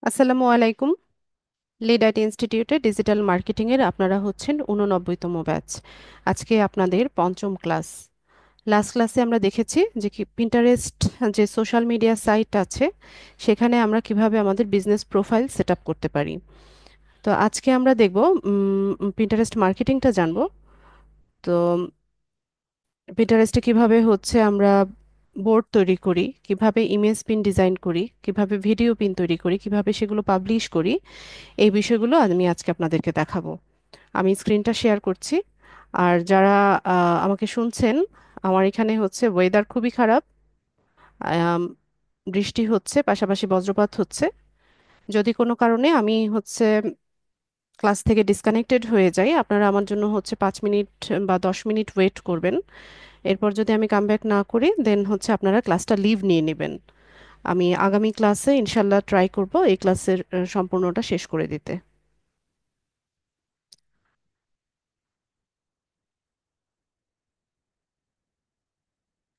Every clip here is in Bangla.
আসসালামু আলাইকুম। লিড আইটি ইনস্টিটিউটে ডিজিটাল মার্কেটিং এর আপনারা হচ্ছেন 89তম ব্যাচ। আজকে আপনাদের পঞ্চম ক্লাস। লাস্ট ক্লাসে আমরা দেখেছি যে কি পিন্টারেস্ট যে সোশ্যাল মিডিয়া সাইট আছে সেখানে আমরা কিভাবে আমাদের বিজনেস প্রোফাইল সেট আপ করতে পারি। তো আজকে আমরা দেখব পিন্টারেস্ট মার্কেটিংটা জানবো। তো পিন্টারেস্টে কিভাবে হচ্ছে আমরা বোর্ড তৈরি করি, কিভাবে ইমেজ পিন ডিজাইন করি, কিভাবে ভিডিও পিন তৈরি করি, কিভাবে সেগুলো পাবলিশ করি, এই বিষয়গুলো আমি আজকে আপনাদেরকে দেখাবো। আমি স্ক্রিনটা শেয়ার করছি। আর যারা আমাকে শুনছেন, আমার এখানে হচ্ছে ওয়েদার খুবই খারাপ। আম, বৃষ্টি হচ্ছে, পাশাপাশি বজ্রপাত হচ্ছে। যদি কোনো কারণে আমি হচ্ছে ক্লাস থেকে ডিসকানেক্টেড হয়ে যাই, আপনারা আমার জন্য হচ্ছে 5 মিনিট বা 10 মিনিট ওয়েট করবেন। এরপর যদি আমি কামব্যাক না করি দেন হচ্ছে আপনারা ক্লাসটা লিভ নিয়ে নেবেন। আমি আগামী ক্লাসে ইনশাল্লাহ ট্রাই করব এই ক্লাসের সম্পূর্ণটা শেষ করে দিতে।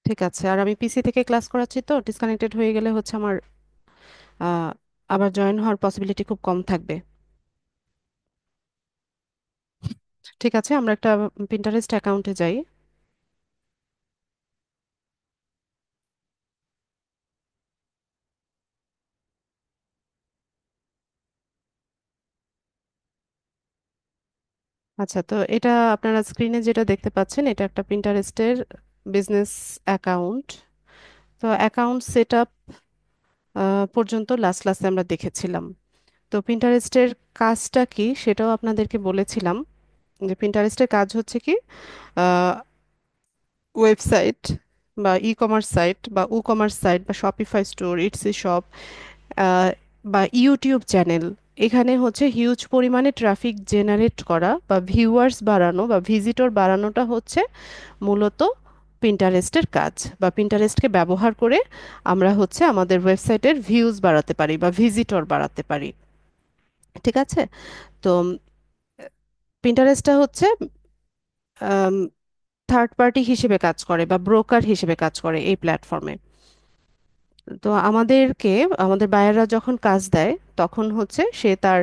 ঠিক আছে, আর আমি পিসি থেকে ক্লাস করাচ্ছি, তো ডিসকানেক্টেড হয়ে গেলে হচ্ছে আমার আহ, আবার জয়েন হওয়ার পসিবিলিটি খুব কম থাকবে। ঠিক আছে, আমরা একটা পিন্টারেস্ট অ্যাকাউন্টে যাই। আচ্ছা, তো এটা আপনারা স্ক্রিনে যেটা দেখতে পাচ্ছেন এটা একটা পিন্টারেস্টের বিজনেস অ্যাকাউন্ট। তো অ্যাকাউন্ট সেট আপ পর্যন্ত লাস্ট ক্লাসে আমরা দেখেছিলাম। তো পিন্টারেস্টের কাজটা কি সেটাও আপনাদেরকে বলেছিলাম, যে পিন্টারেস্টের কাজ হচ্ছে কি ওয়েবসাইট বা ই কমার্স সাইট বা উ কমার্স সাইট বা শপিফাই স্টোর, ইটসি শপ, বা ইউটিউব চ্যানেল, এখানে হচ্ছে হিউজ পরিমাণে ট্রাফিক জেনারেট করা বা ভিউয়ার্স বাড়ানো বা ভিজিটর বাড়ানোটা হচ্ছে মূলত পিন্টারেস্টের কাজ। বা পিন্টারেস্টকে ব্যবহার করে আমরা হচ্ছে আমাদের ওয়েবসাইটের ভিউজ বাড়াতে পারি বা ভিজিটর বাড়াতে পারি। ঠিক আছে, তো পিন্টারেস্টটা হচ্ছে থার্ড পার্টি হিসেবে কাজ করে বা ব্রোকার হিসেবে কাজ করে এই প্ল্যাটফর্মে। তো আমাদের বায়াররা যখন কাজ দেয় তখন হচ্ছে সে তার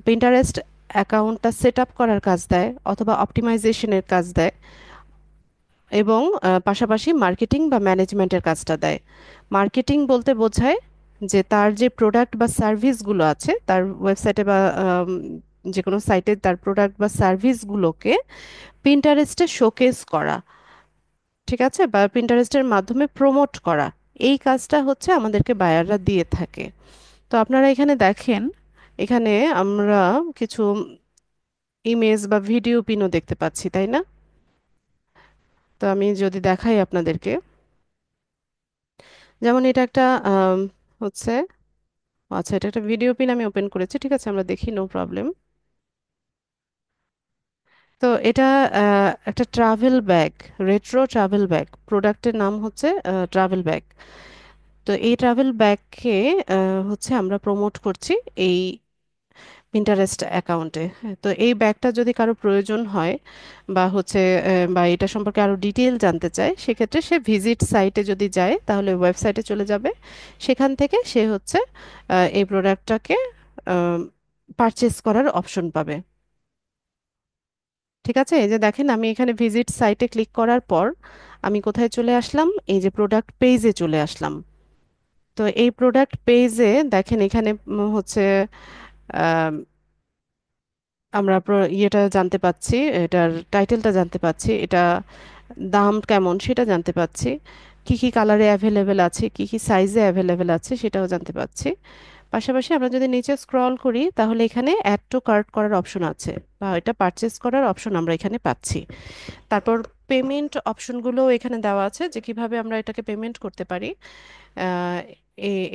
পিন্টারেস্ট অ্যাকাউন্টটা সেট আপ করার কাজ দেয় অথবা অপটিমাইজেশনের কাজ দেয়, এবং পাশাপাশি মার্কেটিং বা ম্যানেজমেন্টের কাজটা দেয়। মার্কেটিং বলতে বোঝায় যে তার যে প্রোডাক্ট বা সার্ভিসগুলো আছে তার ওয়েবসাইটে বা যে কোনো সাইটে তার প্রোডাক্ট বা সার্ভিসগুলোকে পিন্টারেস্টে শোকেস করা। ঠিক আছে, বা পিন্টারেস্টের মাধ্যমে প্রমোট করা। এই কাজটা হচ্ছে আমাদেরকে বায়াররা দিয়ে থাকে। তো আপনারা এখানে দেখেন, এখানে আমরা কিছু ইমেজ বা ভিডিও পিনও দেখতে পাচ্ছি, তাই না? তো আমি যদি দেখাই আপনাদেরকে, যেমন এটা একটা হচ্ছে, আচ্ছা এটা একটা ভিডিও পিন আমি ওপেন করেছি, ঠিক আছে আমরা দেখি, নো প্রবলেম। তো এটা একটা travel bag, retro travel bag, প্রোডাক্টের নাম হচ্ছে ট্রাভেল ব্যাগ। তো এই ট্রাভেল ব্যাগকে হচ্ছে আমরা প্রমোট করছি এই পিন্টারেস্ট অ্যাকাউন্টে। তো এই ব্যাগটা যদি কারো প্রয়োজন হয় বা হচ্ছে বা এটা সম্পর্কে আরো ডিটেল জানতে চায়, সেক্ষেত্রে সে ভিজিট সাইটে যদি যায় তাহলে ওয়েবসাইটে চলে যাবে। সেখান থেকে সে হচ্ছে এই প্রোডাক্টটাকে পারচেস করার অপশন পাবে। ঠিক আছে, এই যে দেখেন আমি এখানে ভিজিট সাইটে ক্লিক করার পর আমি কোথায় চলে আসলাম, এই যে প্রোডাক্ট পেজে চলে আসলাম। তো এই প্রোডাক্ট পেজে দেখেন এখানে হচ্ছে আমরা ইয়েটা জানতে পাচ্ছি, এটার টাইটেলটা জানতে পাচ্ছি, এটা দাম কেমন সেটা জানতে পাচ্ছি, কি কি কালারে অ্যাভেলেবেল আছে, কি কি সাইজে অ্যাভেলেবেল আছে সেটাও জানতে পাচ্ছি। পাশাপাশি আমরা যদি নিচে স্ক্রল করি তাহলে এখানে অ্যাড টু কার্ট করার অপশন আছে বা এটা পারচেস করার অপশন আমরা এখানে পাচ্ছি। তারপর পেমেন্ট অপশনগুলো এখানে দেওয়া আছে যে কিভাবে আমরা এটাকে পেমেন্ট করতে পারি। আহ,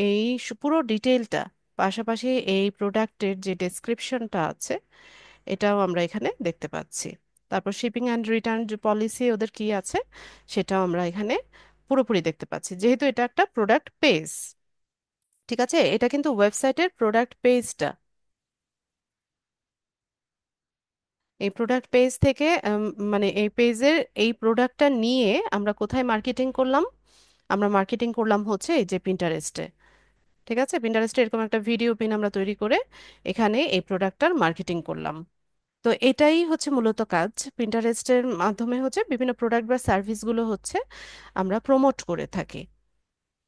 এই পুরো ডিটেলটা, পাশাপাশি এই প্রোডাক্টের যে ডেসক্রিপশনটা আছে এটাও আমরা এখানে দেখতে পাচ্ছি। তারপর শিপিং অ্যান্ড রিটার্ন যে পলিসি ওদের কি আছে সেটাও আমরা এখানে পুরোপুরি দেখতে পাচ্ছি, যেহেতু এটা একটা প্রোডাক্ট পেজ। ঠিক আছে, এটা কিন্তু ওয়েবসাইটের প্রোডাক্ট পেজটা। এই প্রোডাক্ট পেজ থেকে মানে এই পেজের এই প্রোডাক্টটা নিয়ে আমরা কোথায় মার্কেটিং করলাম? আমরা মার্কেটিং করলাম হচ্ছে এই যে পিন্টারেস্টে। ঠিক আছে, পিন্টারেস্টে এরকম একটা ভিডিও পিন আমরা তৈরি করে এখানে এই প্রোডাক্টটার মার্কেটিং করলাম। তো এটাই হচ্ছে মূলত কাজ। পিন্টারেস্টের মাধ্যমে হচ্ছে বিভিন্ন প্রোডাক্ট বা সার্ভিসগুলো হচ্ছে আমরা প্রমোট করে থাকি।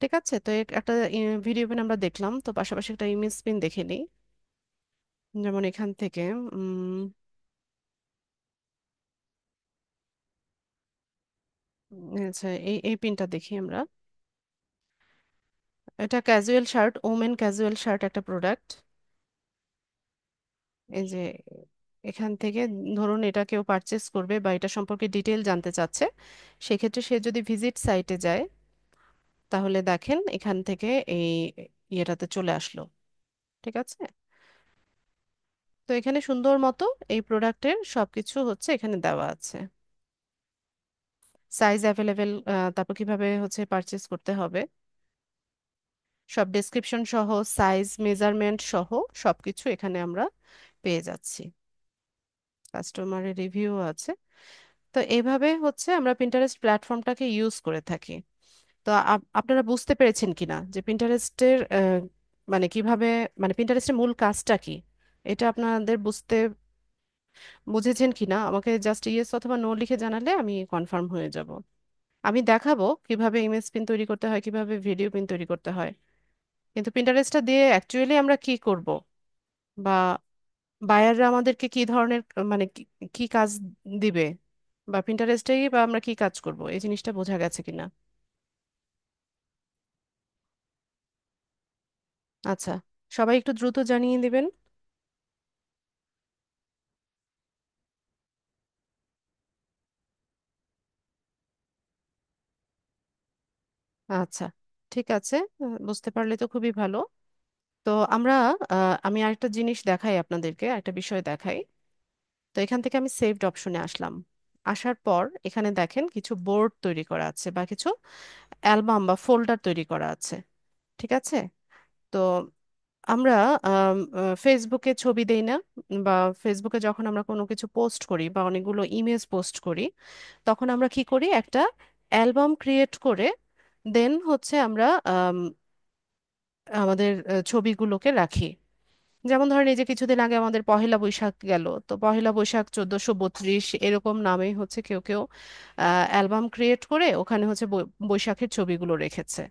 ঠিক আছে, তো একটা ভিডিও পিন আমরা দেখলাম, তো পাশাপাশি একটা ইমেজ পিন দেখে নিই। যেমন এখান থেকে উম আচ্ছা, এই পিনটা দেখি আমরা। এটা casual shirt, women casual shirt একটা প্রোডাক্ট। এই যে এখান থেকে ধরুন এটা কেউ পারচেস করবে বা এটা সম্পর্কে ডিটেল জানতে চাচ্ছে, সেক্ষেত্রে সে যদি ভিজিট সাইটে যায়, তাহলে দেখেন এখান থেকে এই ইয়েটাতে চলে আসলো। ঠিক আছে, তো এখানে সুন্দর মতো এই প্রোডাক্টের সবকিছু হচ্ছে এখানে দেওয়া আছে। সাইজ অ্যাভেলেবেল, তারপর কিভাবে হচ্ছে পারচেস করতে হবে, সব ডেসক্রিপশন সহ, সাইজ মেজারমেন্ট সহ সবকিছু এখানে আমরা পেয়ে যাচ্ছি। কাস্টমারের রিভিউ আছে। তো এইভাবে হচ্ছে আমরা পিন্টারেস্ট প্ল্যাটফর্মটাকে ইউজ করে থাকি। তো আপনারা বুঝতে পেরেছেন কিনা যে পিন্টারেস্টের মানে কিভাবে, মানে পিন্টারেস্টের মূল কাজটা কি, এটা আপনাদের বুঝেছেন কিনা আমাকে জাস্ট ইয়েস অথবা নো লিখে জানালে আমি কনফার্ম হয়ে যাব। আমি দেখাবো কিভাবে ইমেজ পিন তৈরি করতে হয়, কিভাবে ভিডিও পিন তৈরি করতে হয়, কিন্তু পিন্টারেস্টটা দিয়ে অ্যাকচুয়ালি আমরা কি করব, বা বায়াররা আমাদেরকে কি ধরনের মানে কি কি কাজ দিবে, বা পিন্টারেস্টেই বা আমরা কি কাজ করব, এই জিনিসটা বোঝা গেছে কিনা। আচ্ছা, সবাই একটু দ্রুত জানিয়ে দিবেন। আচ্ছা, ঠিক আছে, বুঝতে পারলে তো খুবই ভালো। তো আমরা আমি আরেকটা জিনিস দেখাই আপনাদেরকে, একটা বিষয় দেখাই। তো এখান থেকে আমি সেভড অপশনে আসলাম। আসার পর এখানে দেখেন কিছু বোর্ড তৈরি করা আছে বা কিছু অ্যালবাম বা ফোল্ডার তৈরি করা আছে। ঠিক আছে, তো আমরা ফেসবুকে ছবি দেই না, বা ফেসবুকে যখন আমরা কোনো কিছু পোস্ট করি বা অনেকগুলো ইমেজ পোস্ট করি, তখন আমরা কি করি, একটা অ্যালবাম ক্রিয়েট করে দেন হচ্ছে আমরা আমাদের ছবিগুলোকে রাখি। যেমন ধরেন এই যে কিছুদিন আগে আমাদের পহেলা বৈশাখ গেল, তো পহেলা বৈশাখ 1432 এরকম নামেই হচ্ছে কেউ কেউ অ্যালবাম ক্রিয়েট করে ওখানে হচ্ছে বৈশাখের ছবিগুলো রেখেছে।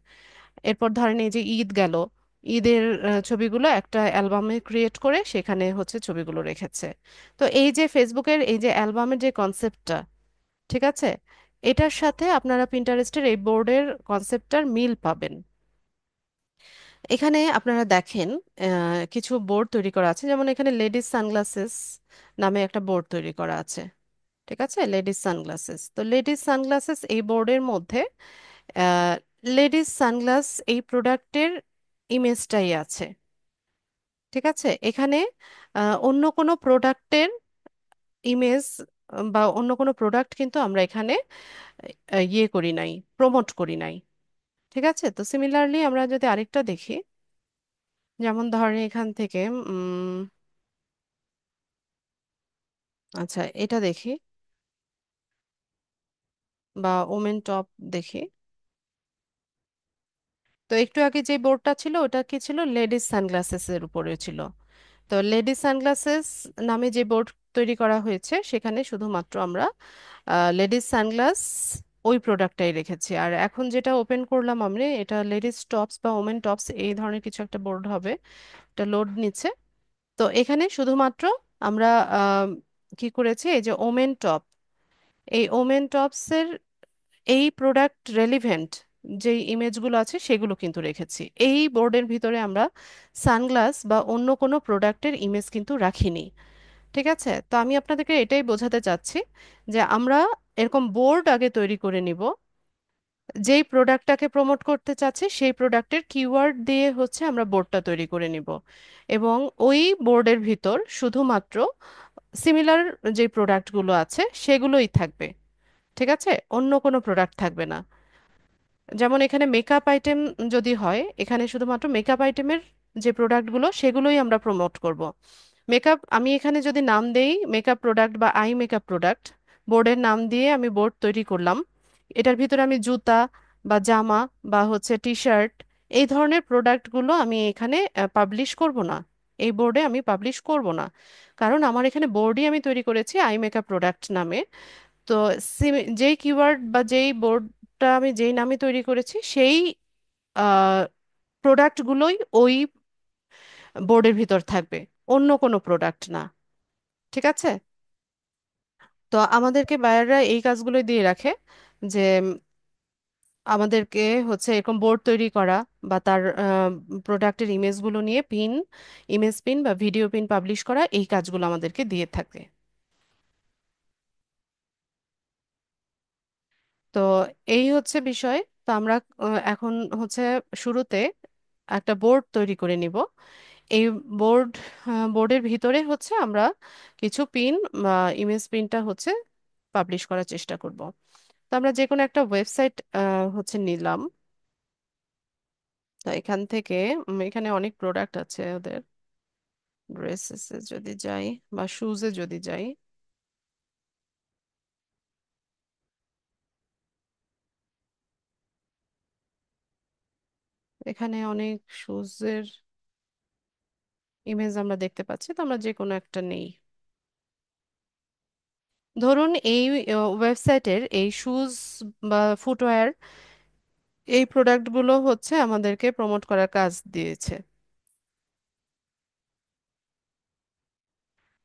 এরপর ধরেন এই যে ঈদ গেল, ঈদের ছবিগুলো একটা অ্যালবামে ক্রিয়েট করে সেখানে হচ্ছে ছবিগুলো রেখেছে। তো এই যে ফেসবুকের এই যে অ্যালবামের যে কনসেপ্টটা, ঠিক আছে, এটার সাথে আপনারা পিন্টারেস্টের এই বোর্ডের কনসেপ্টটার মিল পাবেন। এখানে আপনারা দেখেন কিছু বোর্ড তৈরি করা আছে, যেমন এখানে লেডিস সানগ্লাসেস নামে একটা বোর্ড তৈরি করা আছে। ঠিক আছে, লেডিস সানগ্লাসেস, তো লেডিস সানগ্লাসেস এই বোর্ডের মধ্যে লেডিস সানগ্লাস এই প্রোডাক্টের ইমেজটাই আছে। ঠিক আছে, এখানে অন্য কোনো প্রোডাক্টের ইমেজ বা অন্য কোনো প্রোডাক্ট কিন্তু আমরা এখানে ইয়ে করি নাই, প্রমোট করি নাই। ঠিক আছে, তো সিমিলারলি আমরা যদি আরেকটা দেখি, যেমন ধরেন এখান থেকে আচ্ছা এটা দেখি, বা ওমেন টপ দেখি। তো একটু আগে যে বোর্ডটা ছিল ওটা কি ছিল, লেডিস সানগ্লাসেস এর উপরে ছিল। তো লেডিস সানগ্লাসেস নামে যে বোর্ড তৈরি করা হয়েছে সেখানে শুধুমাত্র আমরা লেডিস সানগ্লাস ওই প্রোডাক্টটাই রেখেছি। আর এখন যেটা ওপেন করলাম আমরা, এটা লেডিস টপস বা ওমেন টপস এই ধরনের কিছু একটা বোর্ড হবে, এটা লোড নিচ্ছে। তো এখানে শুধুমাত্র আমরা আম, কি করেছি, এই যে ওমেন টপ, এই ওমেন টপসের এই প্রোডাক্ট রেলিভেন্ট যে ইমেজগুলো আছে সেগুলো কিন্তু রেখেছি। এই বোর্ডের ভিতরে আমরা সানগ্লাস বা অন্য কোনো প্রোডাক্টের ইমেজ কিন্তু রাখিনি। ঠিক আছে, তো আমি আপনাদেরকে এটাই বোঝাতে চাচ্ছি যে আমরা এরকম বোর্ড আগে তৈরি করে নিব, যেই প্রোডাক্টটাকে প্রমোট করতে চাচ্ছি সেই প্রোডাক্টের কিওয়ার্ড দিয়ে হচ্ছে আমরা বোর্ডটা তৈরি করে নিব, এবং ওই বোর্ডের ভিতর শুধুমাত্র সিমিলার যে প্রোডাক্টগুলো আছে সেগুলোই থাকবে। ঠিক আছে, অন্য কোনো প্রোডাক্ট থাকবে না। যেমন এখানে মেকআপ আইটেম যদি হয়, এখানে শুধুমাত্র মেকআপ আইটেমের যে প্রোডাক্টগুলো সেগুলোই আমরা প্রমোট করব। মেকআপ আমি এখানে যদি নাম দেই মেকআপ প্রোডাক্ট বা আই মেকআপ প্রোডাক্ট, বোর্ডের নাম দিয়ে আমি বোর্ড তৈরি করলাম। এটার ভিতরে আমি জুতা বা জামা বা হচ্ছে টি শার্ট এই ধরনের প্রোডাক্টগুলো আমি এখানে পাবলিশ করব না, এই বোর্ডে আমি পাবলিশ করব না, কারণ আমার এখানে বোর্ডই আমি তৈরি করেছি আই মেকআপ প্রোডাক্ট নামে। তো যেই কিওয়ার্ড বা যেই বোর্ডটা আমি যেই নামে তৈরি করেছি সেই প্রোডাক্টগুলোই ওই বোর্ডের ভিতর থাকবে, অন্য কোনো প্রোডাক্ট না। ঠিক আছে? তো আমাদেরকে বায়াররা এই কাজগুলো দিয়ে রাখে, যে আমাদেরকে হচ্ছে এরকম বোর্ড তৈরি করা বা তার প্রোডাক্টের ইমেজগুলো নিয়ে ইমেজ পিন বা ভিডিও পিন পাবলিশ করা, এই কাজগুলো আমাদেরকে দিয়ে থাকে। তো এই হচ্ছে বিষয়। তো আমরা এখন হচ্ছে শুরুতে একটা বোর্ড তৈরি করে নিব। এই বোর্ড বোর্ডের ভিতরে হচ্ছে আমরা কিছু পিন বা ইমেজ পিনটা হচ্ছে পাবলিশ করার চেষ্টা করব। তো আমরা যে কোনো একটা ওয়েবসাইট হচ্ছে নিলাম। তো এখান থেকে এখানে অনেক প্রোডাক্ট আছে ওদের। ড্রেসেসে যদি যাই বা শুজে যদি যাই, এখানে অনেক শুজের ইমেজ আমরা দেখতে পাচ্ছি। তো আমরা যে কোনো একটা নেই। ধরুন এই ওয়েবসাইটের এই শুজ বা ফুটওয়্যার, এই প্রোডাক্টগুলো হচ্ছে আমাদেরকে প্রমোট করার কাজ দিয়েছে।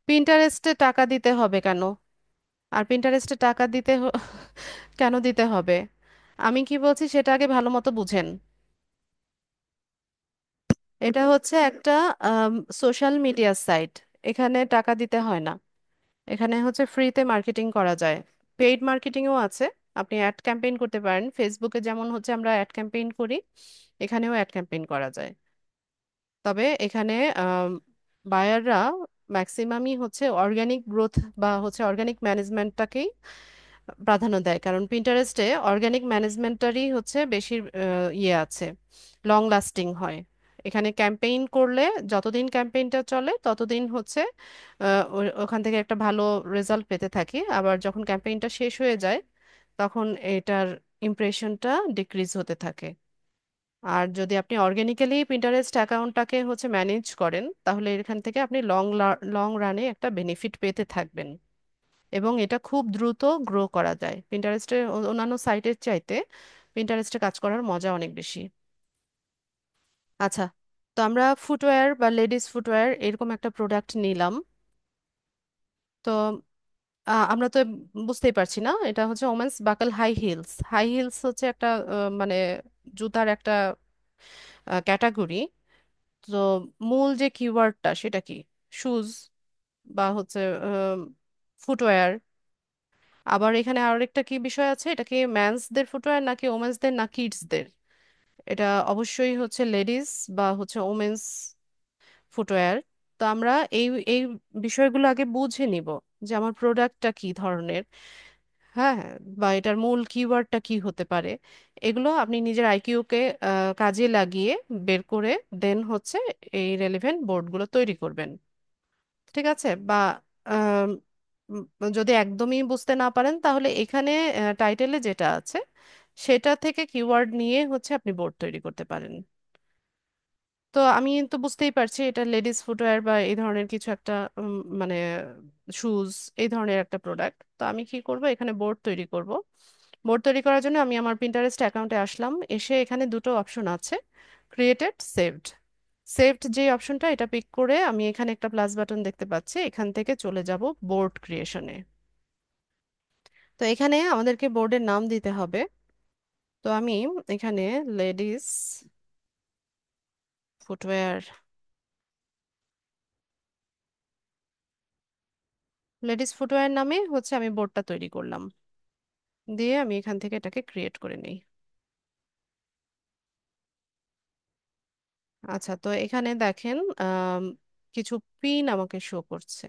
পিন্টারেস্টে টাকা দিতে হবে কেন? আর পিন্টারেস্টে টাকা কেন দিতে হবে? আমি কি বলছি সেটা আগে ভালো মতো বুঝেন। এটা হচ্ছে একটা সোশ্যাল মিডিয়া সাইট, এখানে টাকা দিতে হয় না। এখানে হচ্ছে ফ্রিতে মার্কেটিং করা যায়, পেইড মার্কেটিংও আছে। আপনি অ্যাড ক্যাম্পেইন করতে পারেন, ফেসবুকে যেমন হচ্ছে আমরা অ্যাড ক্যাম্পেইন করি, এখানেও অ্যাড ক্যাম্পেইন করা যায়। তবে এখানে বায়াররা ম্যাক্সিমামই হচ্ছে অর্গানিক গ্রোথ বা হচ্ছে অর্গানিক ম্যানেজমেন্টটাকেই প্রাধান্য দেয়, কারণ পিন্টারেস্টে অর্গানিক ম্যানেজমেন্টটারই হচ্ছে বেশি ইয়ে আছে, লং লাস্টিং হয়। এখানে ক্যাম্পেইন করলে যতদিন ক্যাম্পেইনটা চলে ততদিন হচ্ছে ওখান থেকে একটা ভালো রেজাল্ট পেতে থাকি, আবার যখন ক্যাম্পেইনটা শেষ হয়ে যায় তখন এটার ইমপ্রেশনটা ডিক্রিজ হতে থাকে। আর যদি আপনি অর্গানিক্যালি পিন্টারেস্ট অ্যাকাউন্টটাকে হচ্ছে ম্যানেজ করেন, তাহলে এখান থেকে আপনি লং রানে একটা বেনিফিট পেতে থাকবেন, এবং এটা খুব দ্রুত গ্রো করা যায়। পিন্টারেস্টের অন্যান্য সাইটের চাইতে পিন্টারেস্টে কাজ করার মজা অনেক বেশি। আচ্ছা, তো আমরা ফুটওয়্যার বা লেডিস ফুটওয়্যার এরকম একটা প্রোডাক্ট নিলাম। তো আমরা তো বুঝতেই পারছি না, এটা হচ্ছে ওমেন্স বাকল হাই হিলস। হাই হিলস হচ্ছে একটা মানে জুতার একটা ক্যাটাগরি। তো মূল যে কিওয়ার্ডটা সেটা কি? শুজ বা হচ্ছে ফুটওয়্যার। আবার এখানে আরেকটা কি বিষয় আছে, এটা কি ম্যানসদের ফুটওয়্যার নাকি ওমেন্সদের না কিডসদের? এটা অবশ্যই হচ্ছে লেডিস বা হচ্ছে ওমেন্স ফুটওয়্যার। তো আমরা এই এই বিষয়গুলো আগে বুঝে নিব, যে আমার প্রোডাক্টটা কি ধরনের, হ্যাঁ, বা এটার মূল কিওয়ার্ডটা কি হতে পারে। এগুলো আপনি নিজের আইকিউকে কাজে লাগিয়ে বের করে দেন হচ্ছে এই রেলেভেন্ট বোর্ডগুলো তৈরি করবেন। ঠিক আছে? বা আম, যদি একদমই বুঝতে না পারেন, তাহলে এখানে টাইটেলে যেটা আছে সেটা থেকে কিওয়ার্ড নিয়ে হচ্ছে আপনি বোর্ড তৈরি করতে পারেন। তো আমি তো বুঝতেই পারছি এটা লেডিস ফুটওয়্যার বা এই ধরনের কিছু একটা মানে শুজ, এই ধরনের একটা প্রোডাক্ট। তো আমি কি করব, এখানে বোর্ড তৈরি করব। বোর্ড তৈরি করার জন্য আমি আমার পিন্টারেস্ট অ্যাকাউন্টে আসলাম, এসে এখানে দুটো অপশন আছে, ক্রিয়েটেড, সেভড। সেভড যে অপশনটা, এটা পিক করে আমি এখানে একটা প্লাস বাটন দেখতে পাচ্ছি, এখান থেকে চলে যাব বোর্ড ক্রিয়েশনে। তো এখানে আমাদেরকে বোর্ডের নাম দিতে হবে। তো আমি এখানে লেডিস ফুটওয়্যার, লেডিস ফুটওয়্যার নামে হচ্ছে আমি বোর্ডটা তৈরি করলাম, দিয়ে আমি এখান থেকে এটাকে ক্রিয়েট করে নিই। আচ্ছা, তো এখানে দেখেন কিছু পিন আমাকে শো করছে।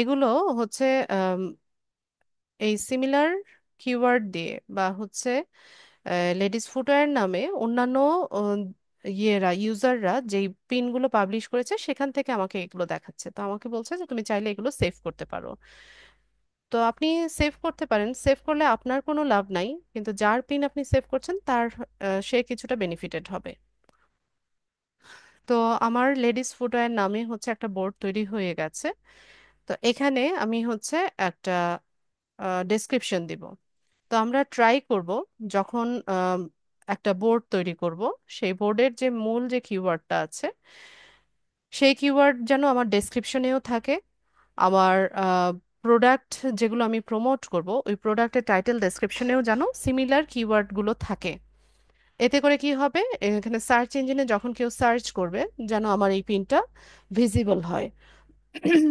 এগুলো হচ্ছে আম, এই সিমিলার কিওয়ার্ড দিয়ে বা হচ্ছে লেডিস ফুটওয়্যার নামে অন্যান্য আহ, ইউজাররা যেই পিনগুলো পাবলিশ করেছে সেখান থেকে আমাকে এগুলো দেখাচ্ছে। তো আমাকে বলছে যে তুমি চাইলে এগুলো সেভ করতে পারো। তো আপনি সেভ করতে পারেন, সেভ করলে আপনার কোনো লাভ নাই, কিন্তু যার পিন আপনি সেভ করছেন তার সে কিছুটা বেনিফিটেড হবে। তো আমার লেডিস ফুটওয়্যার নামে হচ্ছে একটা বোর্ড তৈরি হয়ে গেছে। তো এখানে আমি হচ্ছে একটা ডেসক্রিপশন দিব। তো আমরা ট্রাই করব যখন একটা বোর্ড তৈরি করব, সেই বোর্ডের যে মূল যে কিওয়ার্ডটা আছে সেই কিওয়ার্ড যেন আমার ডেসক্রিপশনেও থাকে, আমার প্রোডাক্ট যেগুলো আমি প্রমোট করব ওই প্রোডাক্টের টাইটেল ডেসক্রিপশনেও যেন সিমিলার কিওয়ার্ডগুলো থাকে। এতে করে কি হবে, এখানে সার্চ ইঞ্জিনে যখন কেউ সার্চ করবে যেন আমার এই পিনটা ভিজিবল হয়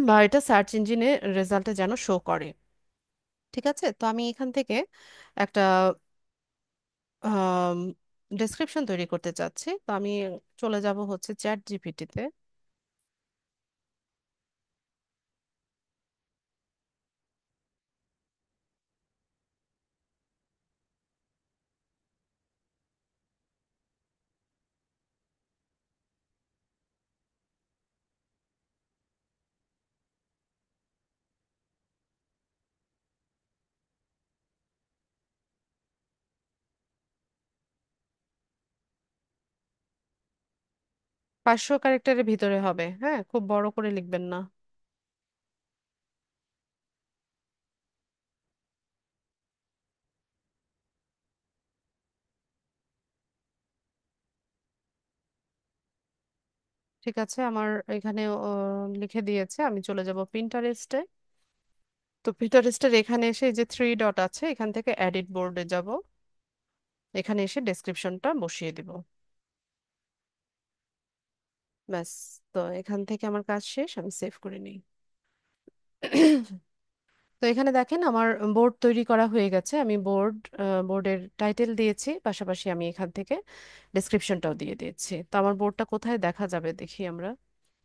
বা এটা সার্চ ইঞ্জিনে রেজাল্টে যেন শো করে। ঠিক আছে, তো আমি এখান থেকে একটা ডেসক্রিপশন তৈরি করতে চাচ্ছি। তো আমি চলে যাব হচ্ছে চ্যাট জিপিটিতে। 500 ক্যারেক্টারের ভিতরে হবে, হ্যাঁ, খুব বড় করে লিখবেন না। ঠিক আছে, আমার এখানে লিখে দিয়েছে। আমি চলে যাব পিন্টারেস্টে। তো পিন্টারেস্টের এখানে এসে এই যে থ্রি ডট আছে, এখান থেকে এডিট বোর্ডে যাব, এখানে এসে ডেসক্রিপশনটা বসিয়ে দিব। ব্যাস, তো এখান থেকে আমার কাজ শেষ, আমি সেভ করে নিই। তো এখানে দেখেন আমার বোর্ড তৈরি করা হয়ে গেছে। আমি বোর্ডের টাইটেল দিয়েছি, পাশাপাশি আমি এখান থেকে ডেসক্রিপশনটাও দিয়ে দিয়েছি। তো আমার বোর্ডটা কোথায় দেখা যাবে দেখি আমরা।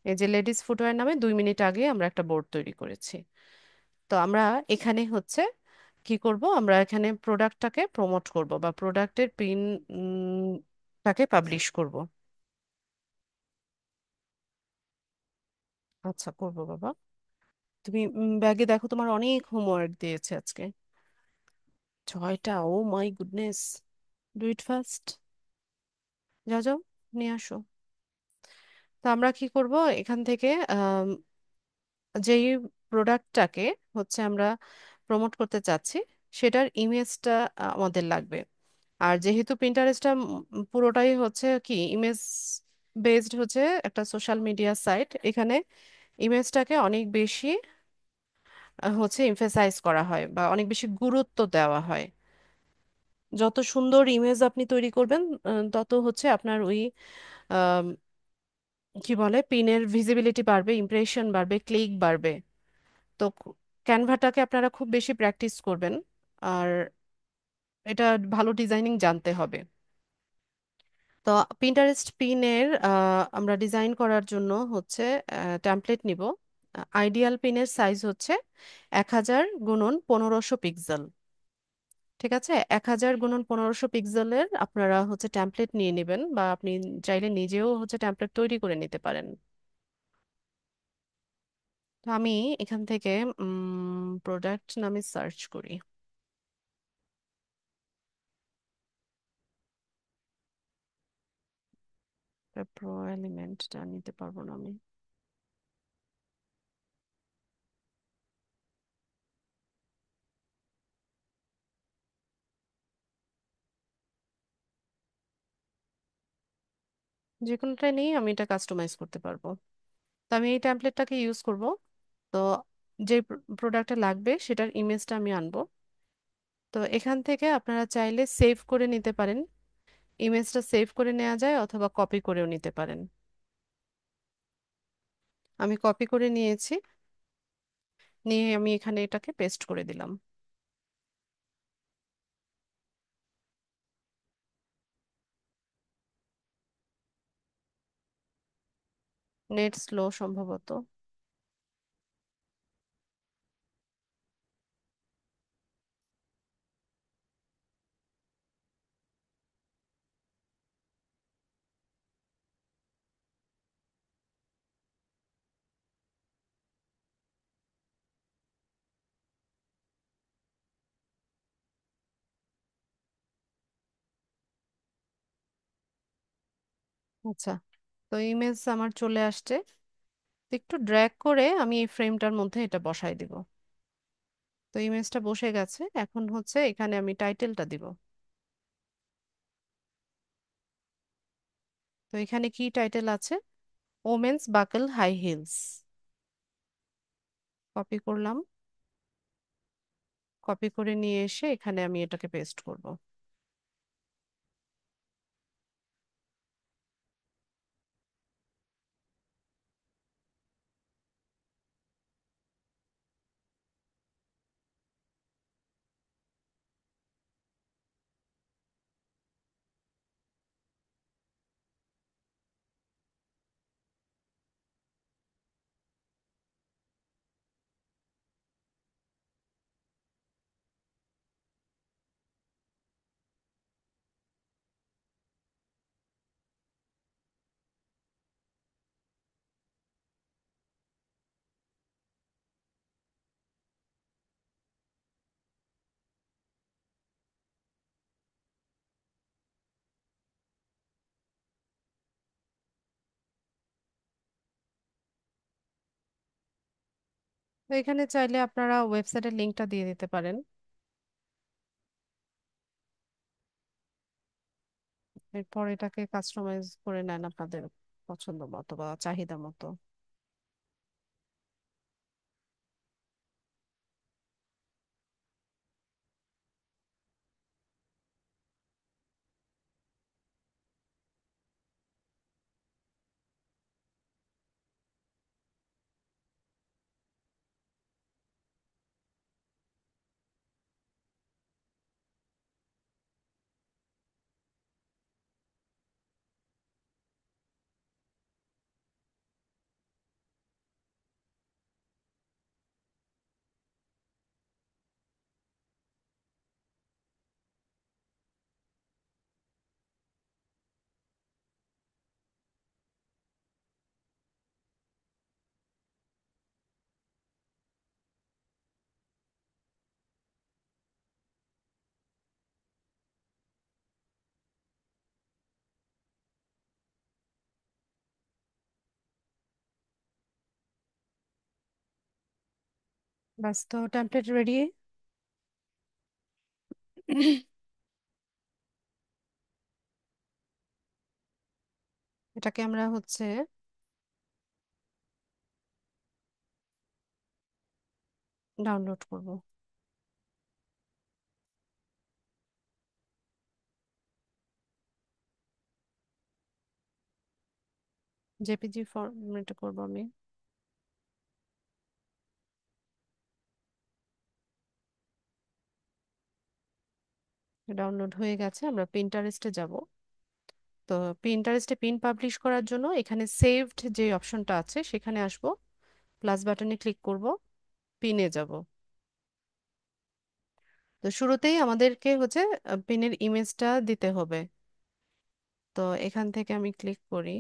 এই যে লেডিস ফুটওয়্যার নামে 2 মিনিট আগে আমরা একটা বোর্ড তৈরি করেছি। তো আমরা এখানে হচ্ছে কি করব, আমরা এখানে প্রোডাক্টটাকে প্রমোট করব বা প্রোডাক্টের পিন টাকে পাবলিশ করব। আচ্ছা, করব বাবা। তুমি ব্যাগে দেখো, তোমার অনেক হোমওয়ার্ক দিয়েছে আজকে। 6টা, oh my goodness. Do it fast. যাও যাও, নিয়ে আসো। তো আমরা কি করব, এখান থেকে যেই প্রোডাক্টটাকে হচ্ছে আমরা প্রমোট করতে চাচ্ছি সেটার ইমেজটা আমাদের লাগবে। আর যেহেতু পিন্টারেস্টটা পুরোটাই হচ্ছে কি ইমেজ বেসড, হচ্ছে একটা সোশ্যাল মিডিয়া সাইট, এখানে ইমেজটাকে অনেক বেশি হচ্ছে এমফেসাইজ করা হয় বা অনেক বেশি গুরুত্ব দেওয়া হয়। যত সুন্দর ইমেজ আপনি তৈরি করবেন তত হচ্ছে আপনার ওই আম, কি বলে পিনের ভিজিবিলিটি বাড়বে, ইমপ্রেশন বাড়বে, ক্লিক বাড়বে। তো ক্যানভাটাকে আপনারা খুব বেশি প্র্যাকটিস করবেন। আর এটা ভালো ডিজাইনিং জানতে হবে। তো পিন্টারেস্ট পিনের আমরা ডিজাইন করার জন্য হচ্ছে টেমপ্লেট নিব। আইডিয়াল পিনের সাইজ হচ্ছে 1000 × 1500 পিক্সেল। ঠিক আছে, 1000 × 1500 পিক্সেলের আপনারা হচ্ছে টেমপ্লেট নিয়ে নেবেন, বা আপনি চাইলে নিজেও হচ্ছে টেমপ্লেট তৈরি করে নিতে পারেন। তো আমি এখান থেকে প্রোডাক্ট নামে সার্চ করি। প্রো এলিমেন্টটা নিতে পারবো না আমি। যে কোনোটাই নেই, আমি এটা কাস্টমাইজ করতে পারবো। তো আমি এই টেমপ্লেটটাকে ইউজ করব। তো যে প্রোডাক্টটা লাগবে সেটার ইমেজটা আমি আনবো। তো এখান থেকে আপনারা চাইলে সেভ করে নিতে পারেন, ইমেজটা সেভ করে নেওয়া যায়, অথবা কপি করেও নিতে পারেন। আমি কপি করে নিয়েছি, নিয়ে আমি এখানে এটাকে পেস্ট করে দিলাম। নেট স্লো সম্ভবত। আচ্ছা, তো ইমেজ আমার চলে আসছে। তো একটু ড্র্যাগ করে আমি এই ফ্রেমটার মধ্যে এটা বসাই দিব। তো ইমেজটা বসে গেছে, এখন হচ্ছে এখানে আমি টাইটেলটা দিব। তো এখানে কি টাইটেল আছে? ওমেন্স বাকল হাই হিলস। কপি করলাম, কপি করে নিয়ে এসে এখানে আমি এটাকে পেস্ট করব। তো এখানে চাইলে আপনারা ওয়েবসাইটের লিংকটা দিয়ে দিতে পারেন। এরপর এটাকে কাস্টমাইজ করে নেন আপনাদের পছন্দ মতো বা চাহিদা মতো। ব্যাস, তো টেমপ্লেট রেডি। এটাকে আমরা হচ্ছে ডাউনলোড করব। জেপিজি ফরম্যাটে করব আমি। ডাউনলোড হয়ে গেছে, আমরা পিন্টারেস্টে যাব। তো পিন্টারেস্টে পিন পাবলিশ করার জন্য এখানে সেভড যে অপশনটা আছে সেখানে আসব, প্লাস বাটনে ক্লিক করব, পিনে যাব। তো শুরুতেই আমাদেরকে হচ্ছে পিনের ইমেজটা দিতে হবে। তো এখান থেকে আমি ক্লিক করি।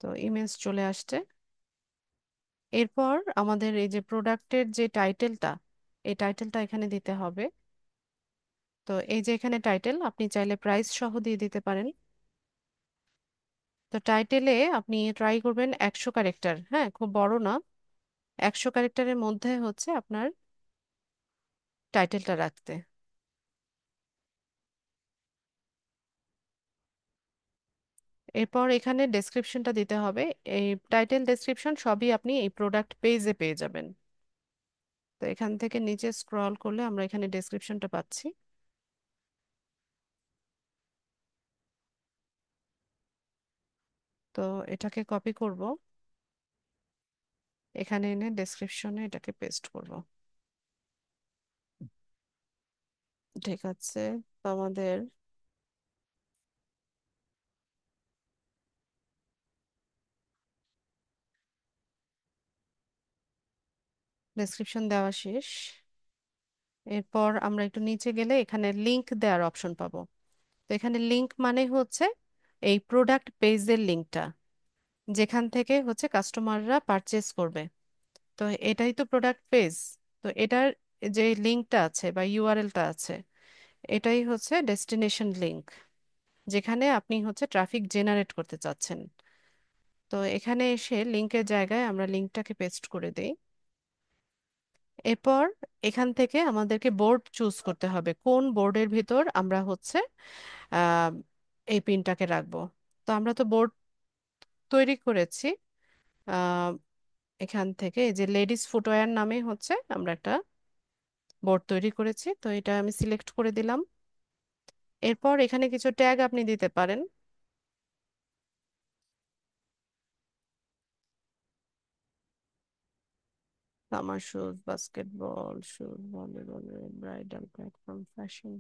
তো ইমেজ চলে আসছে। এরপর আমাদের এই যে প্রোডাক্টের যে টাইটেলটা, এই টাইটেলটা এখানে দিতে হবে। তো এই যে এখানে টাইটেল, আপনি চাইলে প্রাইস সহ দিয়ে দিতে পারেন। তো টাইটেলে আপনি ট্রাই করবেন 100 ক্যারেক্টার, হ্যাঁ, খুব বড় না। 100 ক্যারেক্টারের মধ্যে হচ্ছে আপনার টাইটেলটা রাখতে। এরপর এখানে ডেসক্রিপশনটা দিতে হবে। এই টাইটেল ডেসক্রিপশন সবই আপনি এই প্রোডাক্ট পেজে পেয়ে যাবেন। তো এখান থেকে নিচে স্ক্রল করলে আমরা এখানে ডেসক্রিপশনটা পাচ্ছি। তো এটাকে কপি করব, এখানে এনে ডেসক্রিপশনে এটাকে পেস্ট করব। ঠিক আছে, তো আমাদের ডেসক্রিপশন দেওয়া শেষ। এরপর আমরা একটু নিচে গেলে এখানে লিংক দেওয়ার অপশন পাবো। তো এখানে লিংক মানে হচ্ছে এই প্রোডাক্ট পেজের লিংকটা, যেখান থেকে হচ্ছে কাস্টমাররা পারচেস করবে। তো এটাই তো প্রোডাক্ট পেজ। তো এটার যে লিঙ্কটা আছে বা ইউআরএলটা আছে, এটাই হচ্ছে ডেস্টিনেশন লিঙ্ক, যেখানে আপনি হচ্ছে ট্রাফিক জেনারেট করতে চাচ্ছেন। তো এখানে এসে লিঙ্কের জায়গায় আমরা লিঙ্কটাকে পেস্ট করে দেই। এরপর এখান থেকে আমাদেরকে বোর্ড চুজ করতে হবে, কোন বোর্ডের ভিতর আমরা হচ্ছে আহ, এই পিনটাকে রাখবো। তো আমরা তো বোর্ড তৈরি করেছি, আহ, এখান থেকে এই যে লেডিস ফুটওয়্যার নামে হচ্ছে আমরা একটা বোর্ড তৈরি করেছি, তো এটা আমি সিলেক্ট করে দিলাম। এরপর এখানে কিছু ট্যাগ আপনি দিতে পারেন। Summer shoes, basketball shoes, volleyball, bridal, platform, fashion,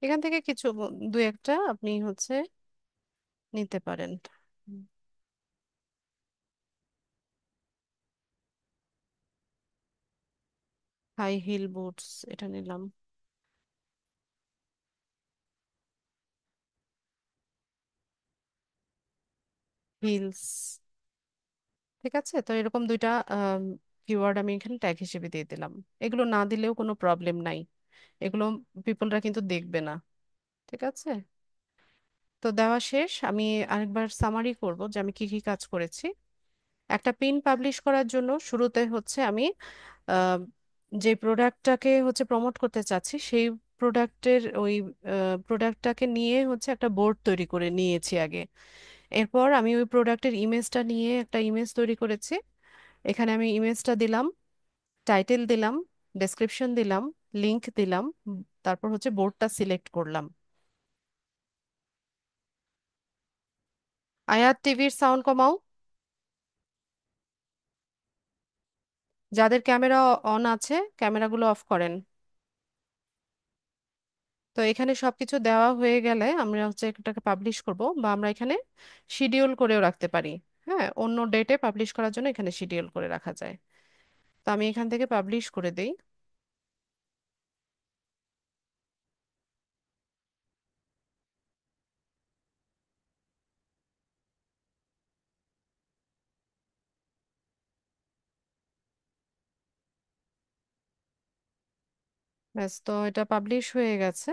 এখান থেকে কিছু দু একটা আপনি হচ্ছে নিতে পারেন। হাই হিল বুটস, এটা নিলাম। হিলস, ঠিক আছে। তো এরকম দুইটা কিওয়ার্ড আমি এখানে ট্যাগ হিসেবে দিয়ে দিলাম। এগুলো না দিলেও কোনো প্রবলেম নাই, এগুলো পিপলরা কিন্তু দেখবে না, ঠিক আছে। তো দেওয়া শেষ, আমি আরেকবার সামারি করব যে আমি কি কি কাজ করেছি। একটা পিন পাবলিশ করার জন্য শুরুতে হচ্ছে আমি আহ, যে প্রোডাক্টটাকে হচ্ছে প্রমোট করতে চাচ্ছি সেই প্রোডাক্টের ওই প্রোডাক্টটাকে নিয়ে হচ্ছে একটা বোর্ড তৈরি করে নিয়েছি আগে। এরপর আমি ওই প্রোডাক্টের ইমেজটা নিয়ে একটা ইমেজ তৈরি করেছি। এখানে আমি ইমেজটা দিলাম, টাইটেল দিলাম, ডেসক্রিপশন দিলাম, লিংক দিলাম, তারপর হচ্ছে বোর্ডটা সিলেক্ট করলাম। আয়াত টিভির সাউন্ড কমাও, যাদের ক্যামেরা অন আছে ক্যামেরাগুলো অফ করেন। তো এখানে সবকিছু দেওয়া হয়ে গেলে আমরা হচ্ছে এটাকে পাবলিশ করব, বা আমরা এখানে শিডিউল করেও রাখতে পারি। হ্যাঁ, অন্য ডেটে পাবলিশ করার জন্য এখানে শিডিউল করে রাখা যায়। তো আমি এখান থেকে পাবলিশ করে দেই। ব্যাস, তো এটা পাবলিশ হয়ে গেছে।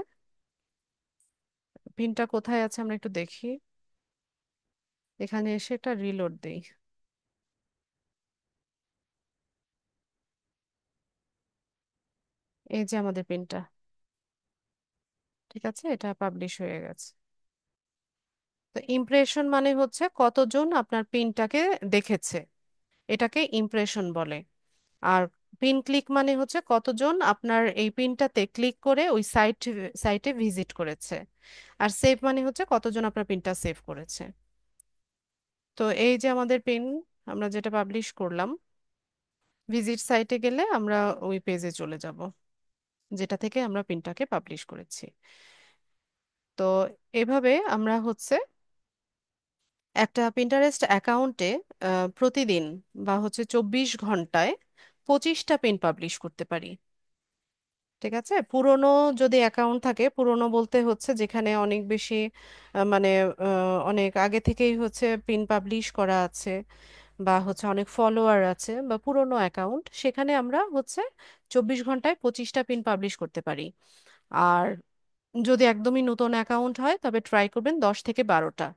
পিনটা কোথায় আছে আমরা একটু দেখি। এখানে এসে একটা রিলোড দেই। এই যে আমাদের পিনটা, ঠিক আছে, এটা পাবলিশ হয়ে গেছে। তো ইমপ্রেশন মানে হচ্ছে কতজন আপনার পিনটাকে দেখেছে, এটাকে ইমপ্রেশন বলে। আর পিন ক্লিক মানে হচ্ছে কতজন আপনার এই পিনটাতে ক্লিক করে ওই সাইটে ভিজিট করেছে। আর সেভ মানে হচ্ছে কতজন আপনার পিনটা সেভ করেছে। তো এই যে আমাদের পিন, আমরা যেটা পাবলিশ করলাম, ভিজিট সাইটে গেলে আমরা ওই পেজে চলে যাব যেটা থেকে আমরা পিনটাকে পাবলিশ করেছি। তো এভাবে আমরা হচ্ছে একটা পিন্টারেস্ট অ্যাকাউন্টে প্রতিদিন বা হচ্ছে 24 ঘন্টায় 25টা পিন পাবলিশ করতে পারি। ঠিক আছে, পুরনো যদি অ্যাকাউন্ট থাকে, পুরনো বলতে হচ্ছে যেখানে অনেক বেশি মানে অনেক আগে থেকেই হচ্ছে পিন পাবলিশ করা আছে, বা হচ্ছে অনেক ফলোয়ার আছে, বা পুরনো অ্যাকাউন্ট, সেখানে আমরা হচ্ছে 24 ঘন্টায় 25টা পিন পাবলিশ করতে পারি। আর যদি একদমই নতুন অ্যাকাউন্ট হয় তবে ট্রাই করবেন 10 থেকে 12টা।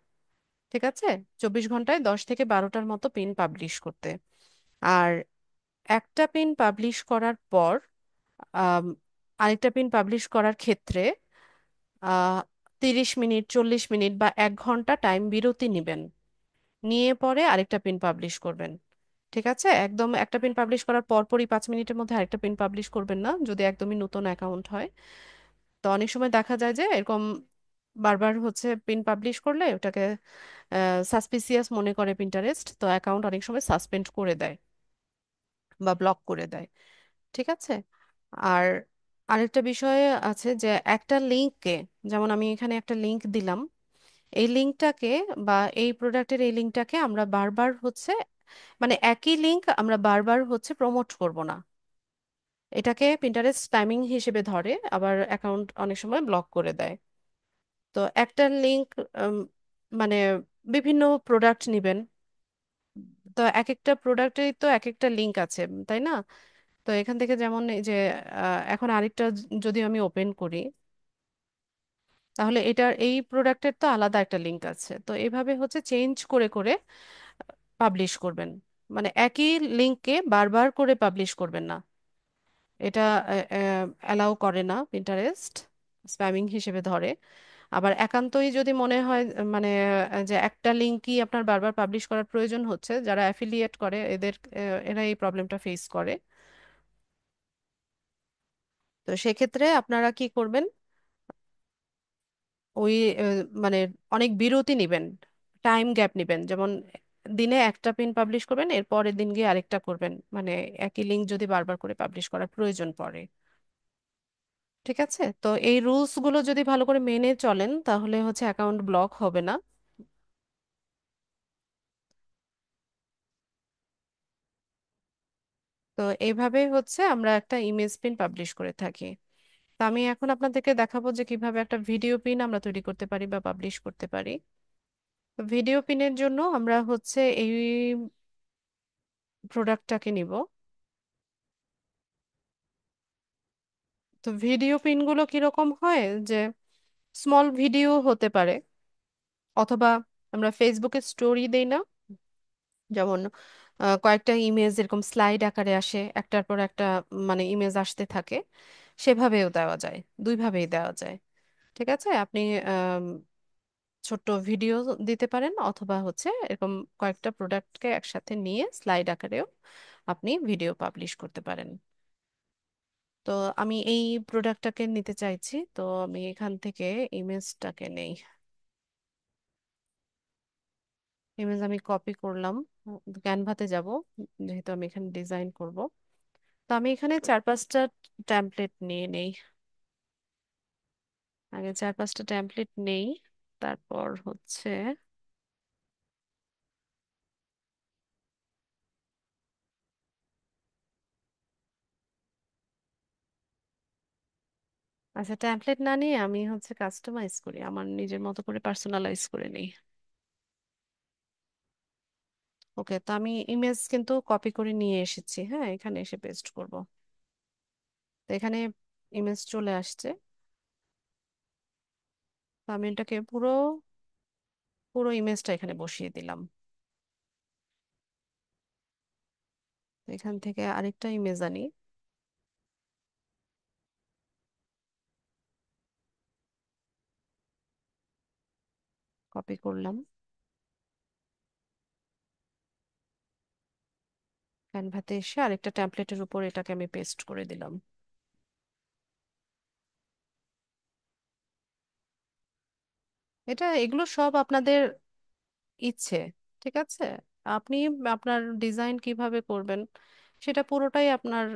ঠিক আছে, 24 ঘন্টায় 10 থেকে 12টার মতো পিন পাবলিশ করতে। আর একটা পিন পাবলিশ করার পর আম, আরেকটা পিন পাবলিশ করার ক্ষেত্রে আহ 30 মিনিট, 40 মিনিট বা 1 ঘন্টা টাইম বিরতি নেবেন, নিয়ে পরে আরেকটা পিন পাবলিশ করবেন। ঠিক আছে, একদম একটা পিন পাবলিশ করার পরপরই 5 মিনিটের মধ্যে আরেকটা পিন পাবলিশ করবেন না যদি একদমই নতুন অ্যাকাউন্ট হয়। তো অনেক সময় দেখা যায় যে এরকম বারবার হচ্ছে পিন পাবলিশ করলে ওটাকে সাসপিসিয়াস মনে করে পিন্টারেস্ট, তো অ্যাকাউন্ট অনেক সময় সাসপেন্ড করে দেয় বা ব্লক করে দেয়। ঠিক আছে। আর আরেকটা বিষয় আছে যে একটা লিঙ্ককে, যেমন আমি এখানে একটা লিঙ্ক দিলাম, এই লিঙ্কটাকে বা এই প্রোডাক্টের এই লিঙ্কটাকে আমরা বারবার হচ্ছে মানে একই লিঙ্ক আমরা বারবার হচ্ছে প্রমোট করব না। এটাকে পিন্টারেস্ট টাইমিং হিসেবে ধরে, আবার অ্যাকাউন্ট অনেক সময় ব্লক করে দেয়। তো একটা লিঙ্ক মানে বিভিন্ন প্রোডাক্ট নেবেন, তো এক একটা প্রোডাক্টেরই তো এক একটা লিঙ্ক আছে, তাই না? তো এখান থেকে যেমন এই যে এখন আরেকটা যদি আমি ওপেন করি, তাহলে এটার এই প্রোডাক্টের তো আলাদা একটা লিঙ্ক আছে। তো এইভাবে হচ্ছে চেঞ্জ করে করে পাবলিশ করবেন, মানে একই লিঙ্ককে বারবার করে পাবলিশ করবেন না। এটা অ্যালাউ করে না পিন্টারেস্ট, স্প্যামিং হিসেবে ধরে। আবার একান্তই যদি মনে হয় মানে যে একটা লিঙ্কই আপনার বারবার পাবলিশ করার প্রয়োজন হচ্ছে, যারা অ্যাফিলিয়েট করে এদের এরা এই প্রবলেমটা ফেস করে। তো সেক্ষেত্রে আপনারা কি করবেন, ওই মানে অনেক বিরতি নেবেন, টাইম গ্যাপ নেবেন। যেমন দিনে একটা পিন পাবলিশ করবেন, এর পরের দিন গিয়ে আরেকটা করবেন, মানে একই লিঙ্ক যদি বারবার করে পাবলিশ করার প্রয়োজন পড়ে। ঠিক আছে, তো এই রুলস গুলো যদি ভালো করে মেনে চলেন তাহলে হচ্ছে অ্যাকাউন্ট ব্লক হবে না। তো এইভাবে হচ্ছে আমরা একটা ইমেজ পিন পাবলিশ করে থাকি। তো আমি এখন আপনাদেরকে দেখাবো যে কিভাবে একটা ভিডিও পিন আমরা তৈরি করতে পারি বা পাবলিশ করতে পারি। ভিডিও পিনের জন্য আমরা হচ্ছে এই প্রোডাক্টটাকে নিব। তো ভিডিও পিনগুলো কিরকম হয়, যে স্মল ভিডিও হতে পারে, অথবা আমরা ফেসবুকে স্টোরি দেই না, যেমন কয়েকটা ইমেজ এরকম স্লাইড আকারে আসে, একটার পর একটা মানে ইমেজ আসতে থাকে, সেভাবেও দেওয়া যায়, দুইভাবেই দেওয়া যায়। ঠিক আছে, আপনি আম, ছোট্ট ভিডিও দিতে পারেন, অথবা হচ্ছে এরকম কয়েকটা প্রোডাক্টকে একসাথে নিয়ে স্লাইড আকারেও আপনি ভিডিও পাবলিশ করতে পারেন। তো আমি এই প্রোডাক্টটাকে নিতে চাইছি, তো আমি এখান থেকে ইমেজটাকে নেই। ইমেজ আমি কপি করলাম, ক্যানভাতে যাব, যেহেতু আমি এখানে ডিজাইন করব। তো আমি এখানে 4-5টা টেমপ্লেট নিয়ে নেই। আগে 4-5টা টেমপ্লেট নেই, তারপর হচ্ছে আচ্ছা, টেমপ্লেট না নিয়ে আমি হচ্ছে কাস্টমাইজ করি, আমার নিজের মতো করে পার্সোনালাইজ করে নিই। ওকে, তো আমি ইমেজ কিন্তু কপি করে নিয়ে এসেছি, হ্যাঁ, এখানে এসে পেস্ট করব। তো এখানে ইমেজ চলে আসছে। তো আমি এটাকে পুরো পুরো ইমেজটা এখানে বসিয়ে দিলাম। তো এখান থেকে আরেকটা ইমেজ আনি, কপি করলাম, ক্যানভাতে এসে আরেকটা টেমপ্লেটের উপর এটাকে আমি পেস্ট করে দিলাম। এগুলো সব আপনাদের ইচ্ছে, ঠিক আছে। আপনি আপনার ডিজাইন কিভাবে করবেন সেটা পুরোটাই আপনার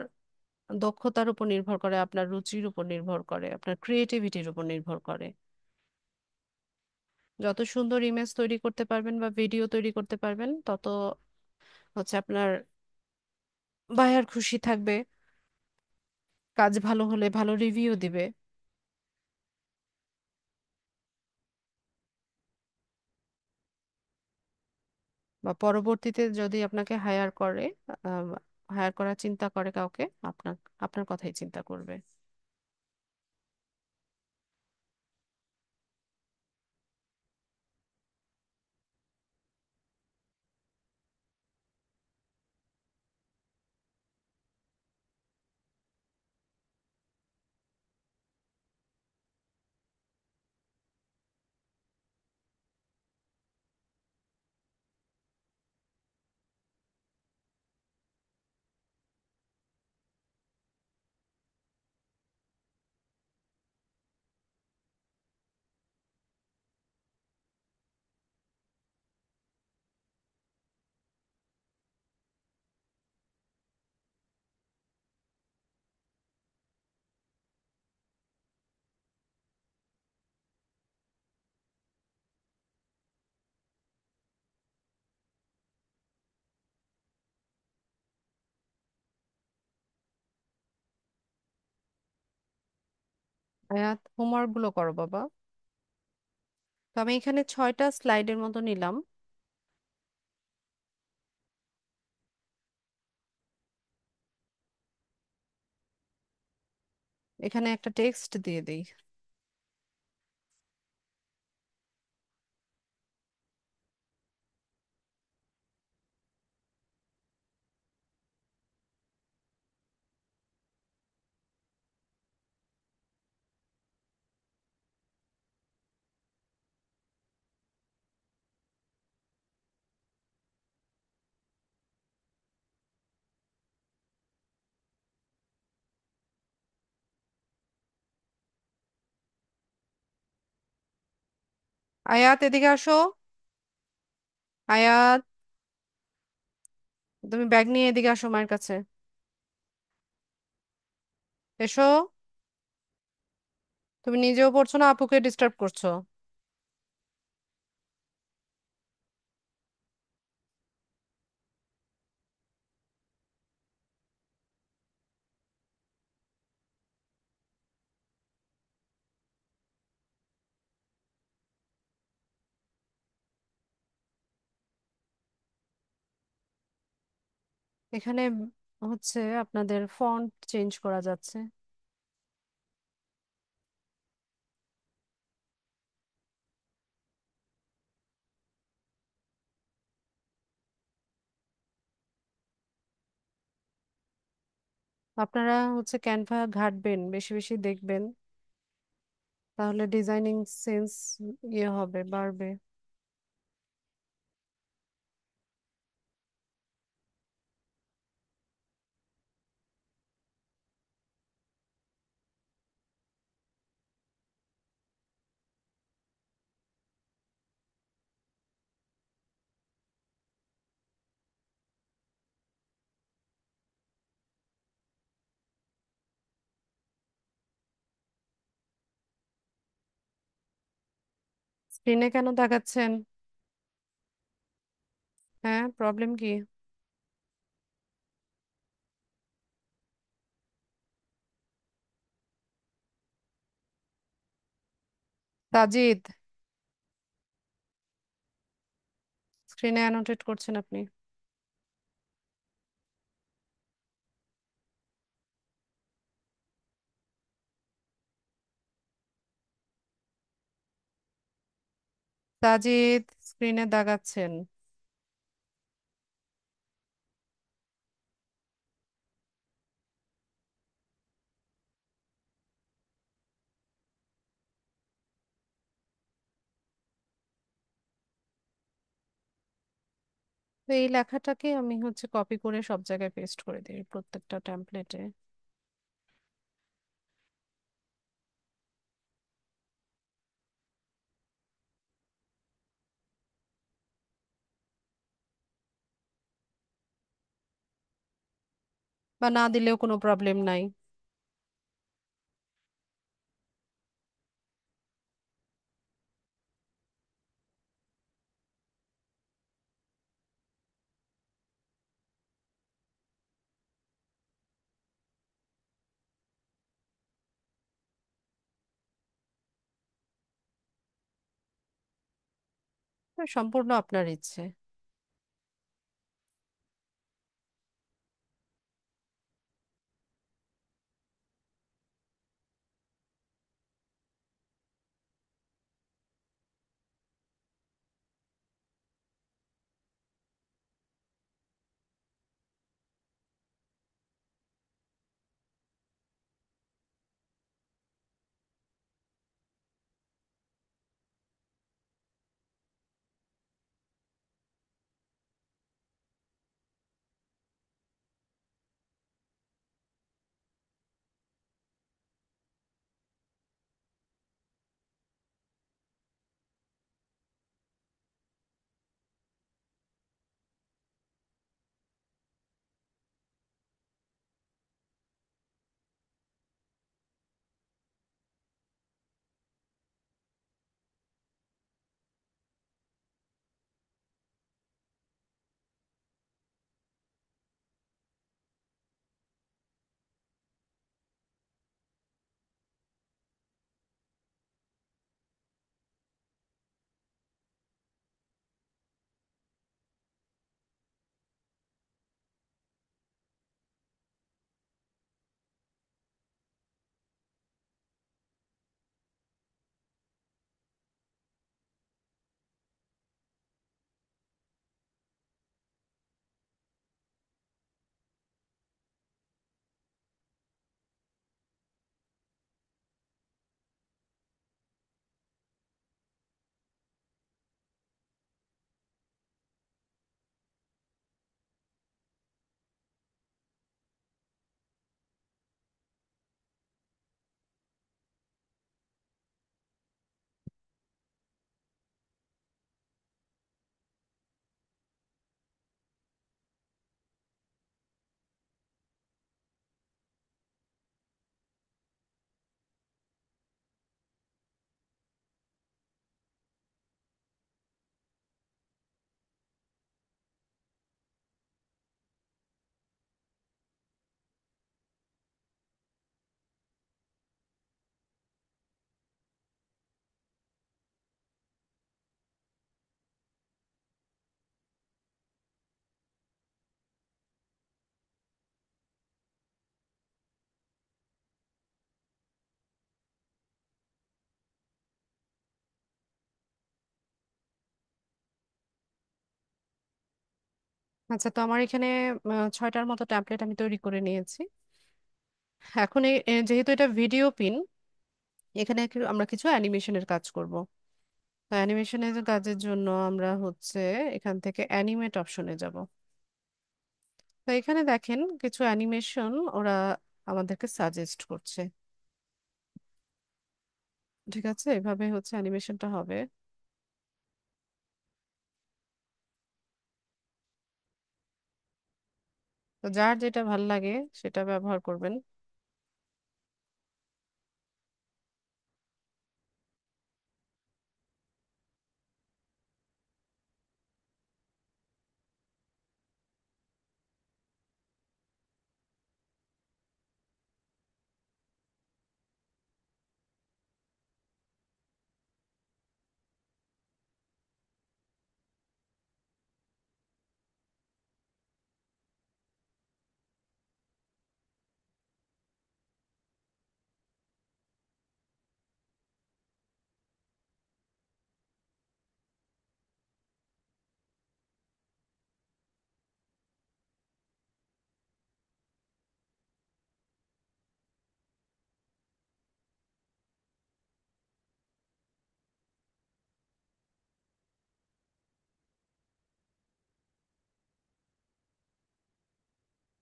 দক্ষতার উপর নির্ভর করে, আপনার রুচির উপর নির্ভর করে, আপনার ক্রিয়েটিভিটির উপর নির্ভর করে। যত সুন্দর ইমেজ তৈরি করতে পারবেন বা ভিডিও তৈরি করতে পারবেন, তত হচ্ছে আপনার বায়ার খুশি থাকবে, কাজ ভালো হলে ভালো রিভিউ দিবে। বা পরবর্তীতে যদি আপনাকে হায়ার করার চিন্তা করে কাউকে, আপনার আপনার কথাই চিন্তা করবে। আয়াত, হোমওয়ার্ক গুলো করো বাবা। তো আমি এখানে 6টা স্লাইডের মতো নিলাম। এখানে একটা টেক্সট দিয়ে দিই। আয়াত, এদিকে আসো। আয়াত, তুমি ব্যাগ নিয়ে এদিকে আসো মায়ের কাছে। এসো। তুমি নিজেও পড়ছো না, আপুকে ডিস্টার্ব করছো। এখানে হচ্ছে আপনাদের ফন্ট চেঞ্জ করা যাচ্ছে। আপনারা হচ্ছে ক্যানভা ঘাঁটবেন, বেশি বেশি দেখবেন, তাহলে ডিজাইনিং সেন্স ইয়ে হবে, বাড়বে। স্ক্রিনে কেন তাকাচ্ছেন? হ্যাঁ, প্রবলেম কি? তাজিদ, স্ক্রিনে অ্যানোটেট করছেন আপনি। তাজিদ, স্ক্রিনে দাগাচ্ছেন। তো এই লেখাটাকে আমি হচ্ছে কপি করে সব জায়গায় পেস্ট করে দিই, প্রত্যেকটা টেমপ্লেটে। বা না দিলেও কোনো প্রবলেম নাই। তো সম্পূর্ণ আপনার ইচ্ছে। আচ্ছা, তো আমার এখানে 6টার মতো ট্যাম্পলেট আমি তৈরি করে নিয়েছি। এখন যেহেতু এটা ভিডিও পিন, এখানে আমরা কিছু অ্যানিমেশনের কাজ করব। অ্যানিমেশনের কাজের জন্য আমরা হচ্ছে এখান থেকে অ্যানিমেট অপশনে যাব। তো এখানে দেখেন কিছু অ্যানিমেশন ওরা আমাদেরকে সাজেস্ট করছে। ঠিক আছে, এভাবে হচ্ছে অ্যানিমেশনটা হবে। তো যার যেটা ভাল লাগে সেটা ব্যবহার করবেন।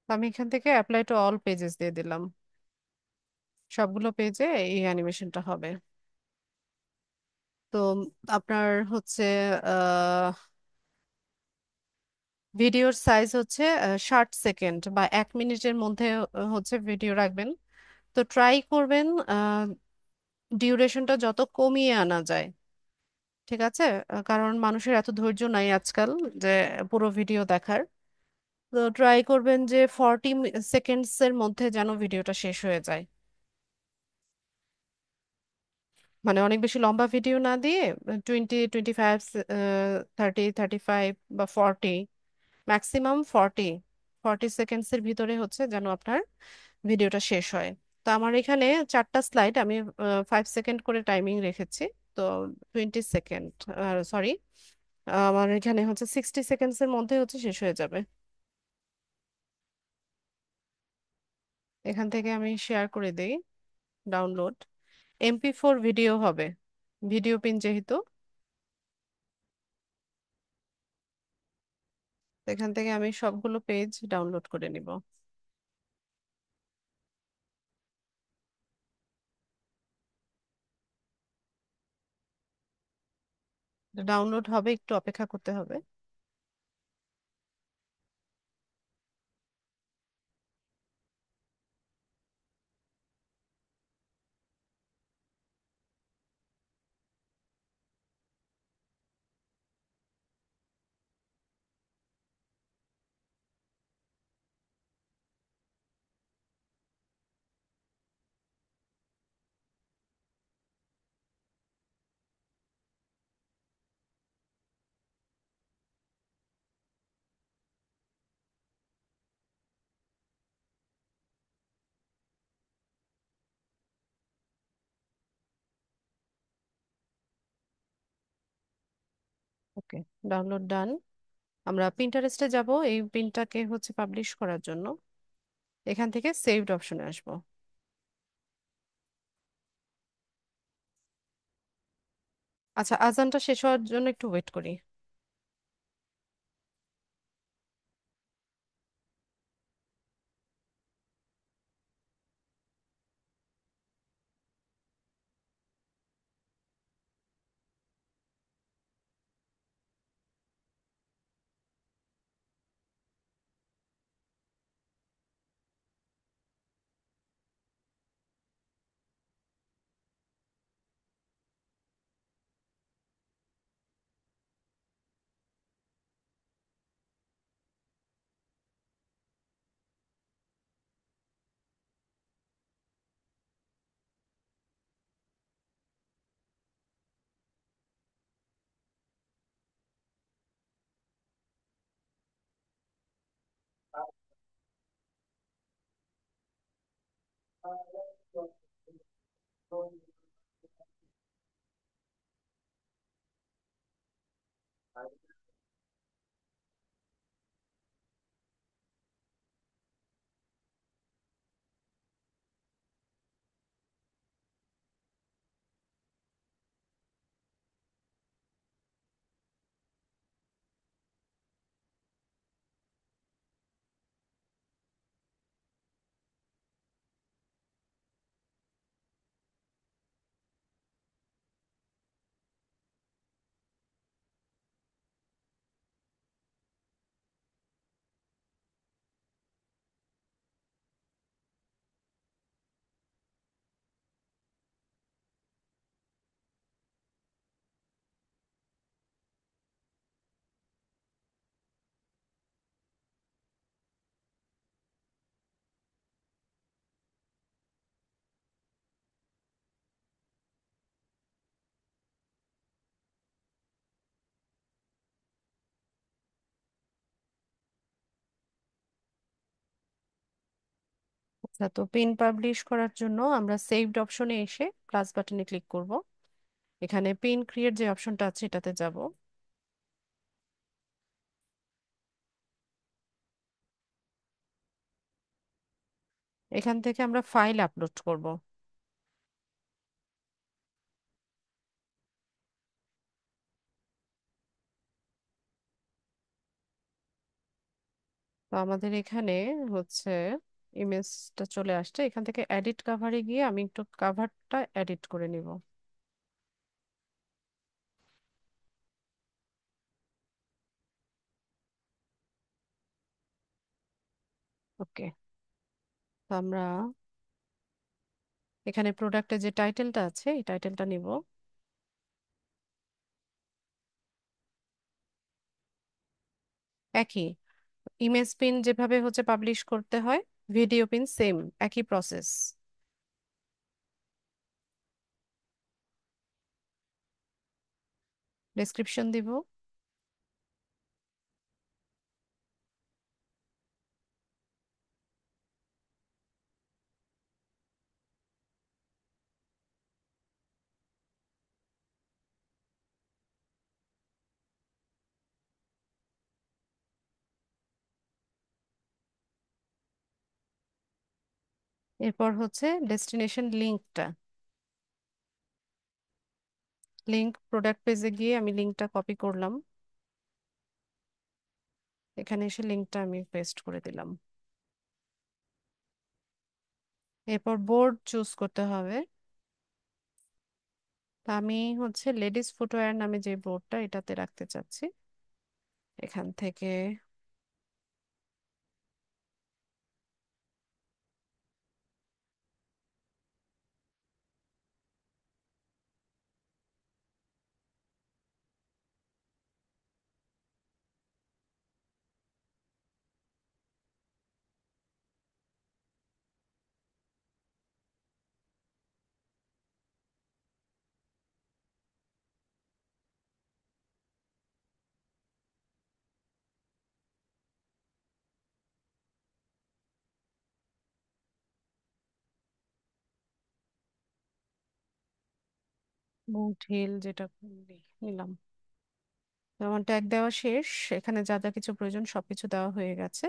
তো আমি এখান থেকে অ্যাপ্লাই টু অল পেজেস দিয়ে দিলাম। সবগুলো পেজে এই অ্যানিমেশনটা হবে। তো আপনার হচ্ছে ভিডিওর সাইজ হচ্ছে 60 সেকেন্ড বা 1 মিনিটের মধ্যে হচ্ছে ভিডিও রাখবেন। তো ট্রাই করবেন ডিউরেশনটা যত কমিয়ে আনা যায়। ঠিক আছে, কারণ মানুষের এত ধৈর্য নাই আজকাল যে পুরো ভিডিও দেখার। তো ট্রাই করবেন যে 40 সেকেন্ডসের মধ্যে যেন ভিডিওটা শেষ হয়ে যায়। মানে অনেক বেশি লম্বা ভিডিও না দিয়ে 20, 25, 30, 35 বা 40, ম্যাক্সিমাম 40 সেকেন্ডসের ভিতরে হচ্ছে যেন আপনার ভিডিওটা শেষ হয়। তো আমার এখানে 4টা স্লাইড, আমি 5 সেকেন্ড করে টাইমিং রেখেছি। তো 20 সেকেন্ড, সরি, আমার এখানে হচ্ছে 60 সেকেন্ডসের মধ্যে হচ্ছে শেষ হয়ে যাবে। এখান থেকে আমি শেয়ার করে দেই, ডাউনলোড। MP4 ভিডিও হবে, ভিডিও পিন যেহেতু। তো এখান থেকে আমি সবগুলো পেজ ডাউনলোড করে নিব। ডাউনলোড হবে, একটু অপেক্ষা করতে হবে। ওকে, ডাউনলোড ডান। আমরা পিন্টারেস্টে যাব এই পিনটাকে হচ্ছে পাবলিশ করার জন্য। এখান থেকে সেভড অপশনে আসবো। আচ্ছা, আজানটা শেষ হওয়ার জন্য একটু ওয়েট করি। তো পিন পাবলিশ করার জন্য আমরা সেভড অপশনে এসে প্লাস বাটনে ক্লিক করব। এখানে পিন ক্রিয়েট যে অপশনটা আছে এটাতে যাব। এখান থেকে আমরা ফাইল আপলোড করব। তো আমাদের এখানে হচ্ছে ইমেজটা চলে আসছে, এখান থেকে এডিট কাভারে গিয়ে আমি একটু কাভারটা এডিট করে নিব। ওকে। তো আমরা এখানে প্রোডাক্টের যে টাইটেলটা আছে এই টাইটেলটা নিব। একই ইমেজ পিন যেভাবে হচ্ছে পাবলিশ করতে হয়, ভিডিও পিন সেম, একই প্রসেস। ডেসক্রিপশন দিব। এরপর হচ্ছে ডেস্টিনেশন লিঙ্কটা, লিঙ্ক প্রোডাক্ট পেজে গিয়ে আমি লিঙ্কটা কপি করলাম, এখানে এসে লিঙ্কটা আমি পেস্ট করে দিলাম। এরপর বোর্ড চুজ করতে হবে। তা আমি হচ্ছে লেডিস ফুটওয়্যার নামে যে বোর্ডটা এটাতে রাখতে চাচ্ছি। এখান থেকে বুট হিল যেটা নিলাম। তো আমার ট্যাগ দেওয়া শেষ, এখানে যা যা কিছু প্রয়োজন সবকিছু দেওয়া হয়ে গেছে।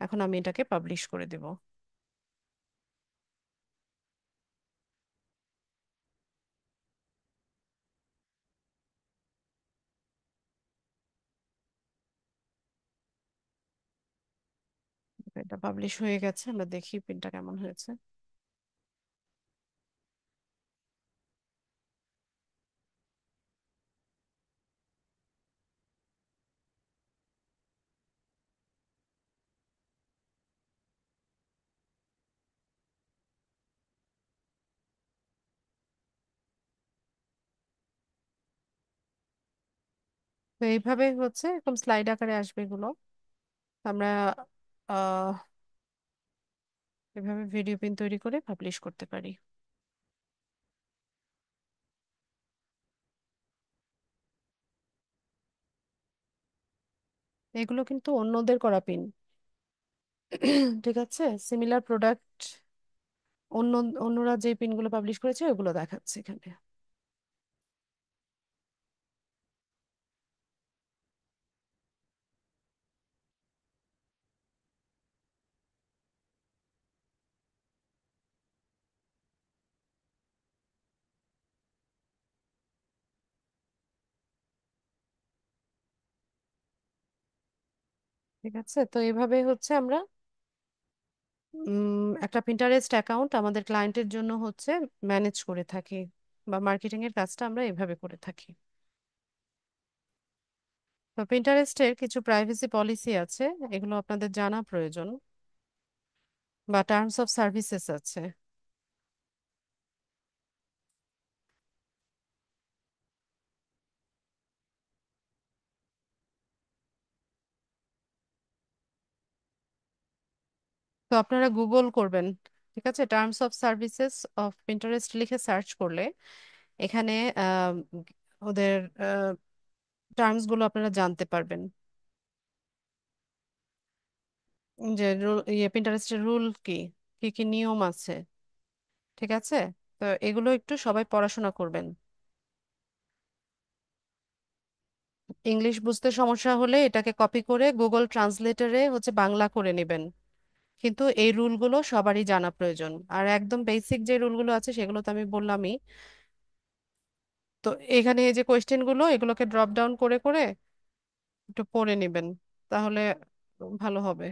এখন আমি এটাকে পাবলিশ করে দেব। এটা পাবলিশ হয়ে গেছে, আমরা দেখি পিনটা কেমন হয়েছে। তো এইভাবে হচ্ছে এরকম স্লাইড আকারে আসবে এগুলো। আমরা আহ এভাবে ভিডিও পিন তৈরি করে পাবলিশ করতে পারি। এগুলো কিন্তু অন্যদের করা পিন। ঠিক আছে, সিমিলার প্রোডাক্ট অন্য অন্যরা যে পিনগুলো পাবলিশ করেছে ওগুলো দেখাচ্ছে এখানে। ঠিক আছে, তো এভাবে হচ্ছে আমরা একটা পিন্টারেস্ট অ্যাকাউন্ট আমাদের ক্লায়েন্টের জন্য হচ্ছে ম্যানেজ করে থাকি, বা মার্কেটিং এর কাজটা আমরা এভাবে করে থাকি। তো পিন্টারেস্টের কিছু প্রাইভেসি পলিসি আছে, এগুলো আপনাদের জানা প্রয়োজন, বা টার্মস অফ সার্ভিসেস আছে। তো আপনারা গুগল করবেন, ঠিক আছে, terms of services of Pinterest লিখে সার্চ করলে এখানে আহ, ওদের টার্মস গুলো আপনারা জানতে পারবেন। যে ইয়ে পিন্টারেস্টের রুল কি, কি কি নিয়ম আছে। ঠিক আছে, তো এগুলো একটু সবাই পড়াশোনা করবেন। ইংলিশ বুঝতে সমস্যা হলে এটাকে কপি করে গুগল ট্রান্সলেটরে হচ্ছে বাংলা করে নেবেন। কিন্তু এই রুলগুলো সবারই জানা প্রয়োজন, আর একদম বেসিক যে রুলগুলো আছে সেগুলো তো আমি বললামই। তো এখানে এই যে কোয়েশ্চেনগুলো এগুলোকে ড্রপ ডাউন করে করে একটু পড়ে নেবেন, তাহলে ভালো হবে।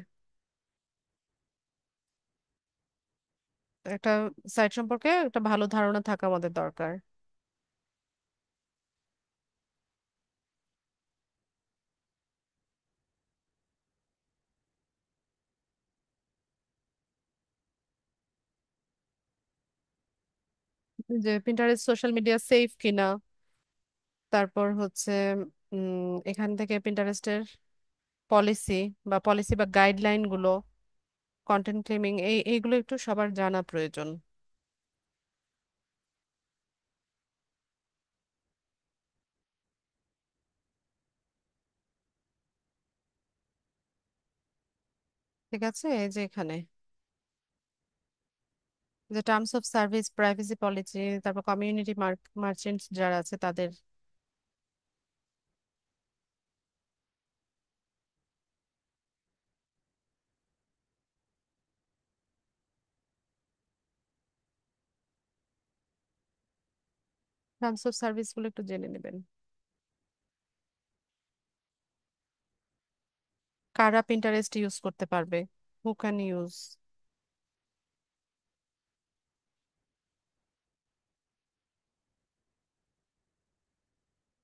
একটা সাইট সম্পর্কে একটা ভালো ধারণা থাকা আমাদের দরকার। যে পিন্টারেস্ট সোশ্যাল মিডিয়া সেফ কিনা, তারপর হচ্ছে এখান থেকে পিন্টারেস্টের পলিসি পলিসি বা গাইডলাইন গুলো, কন্টেন্ট ক্লেমিং এইগুলো একটু সবার জানা প্রয়োজন। ঠিক আছে, এই যে এখানে যে terms of service, privacy policy, তারপর কমিউনিটি মার্চেন্টস যারা আছে তাদের। টার্মস অফ সার্ভিস গুলো একটু জেনে নেবেন। কারা পিন্টারেস্ট ইউজ করতে পারবে, হু ক্যান ইউজ।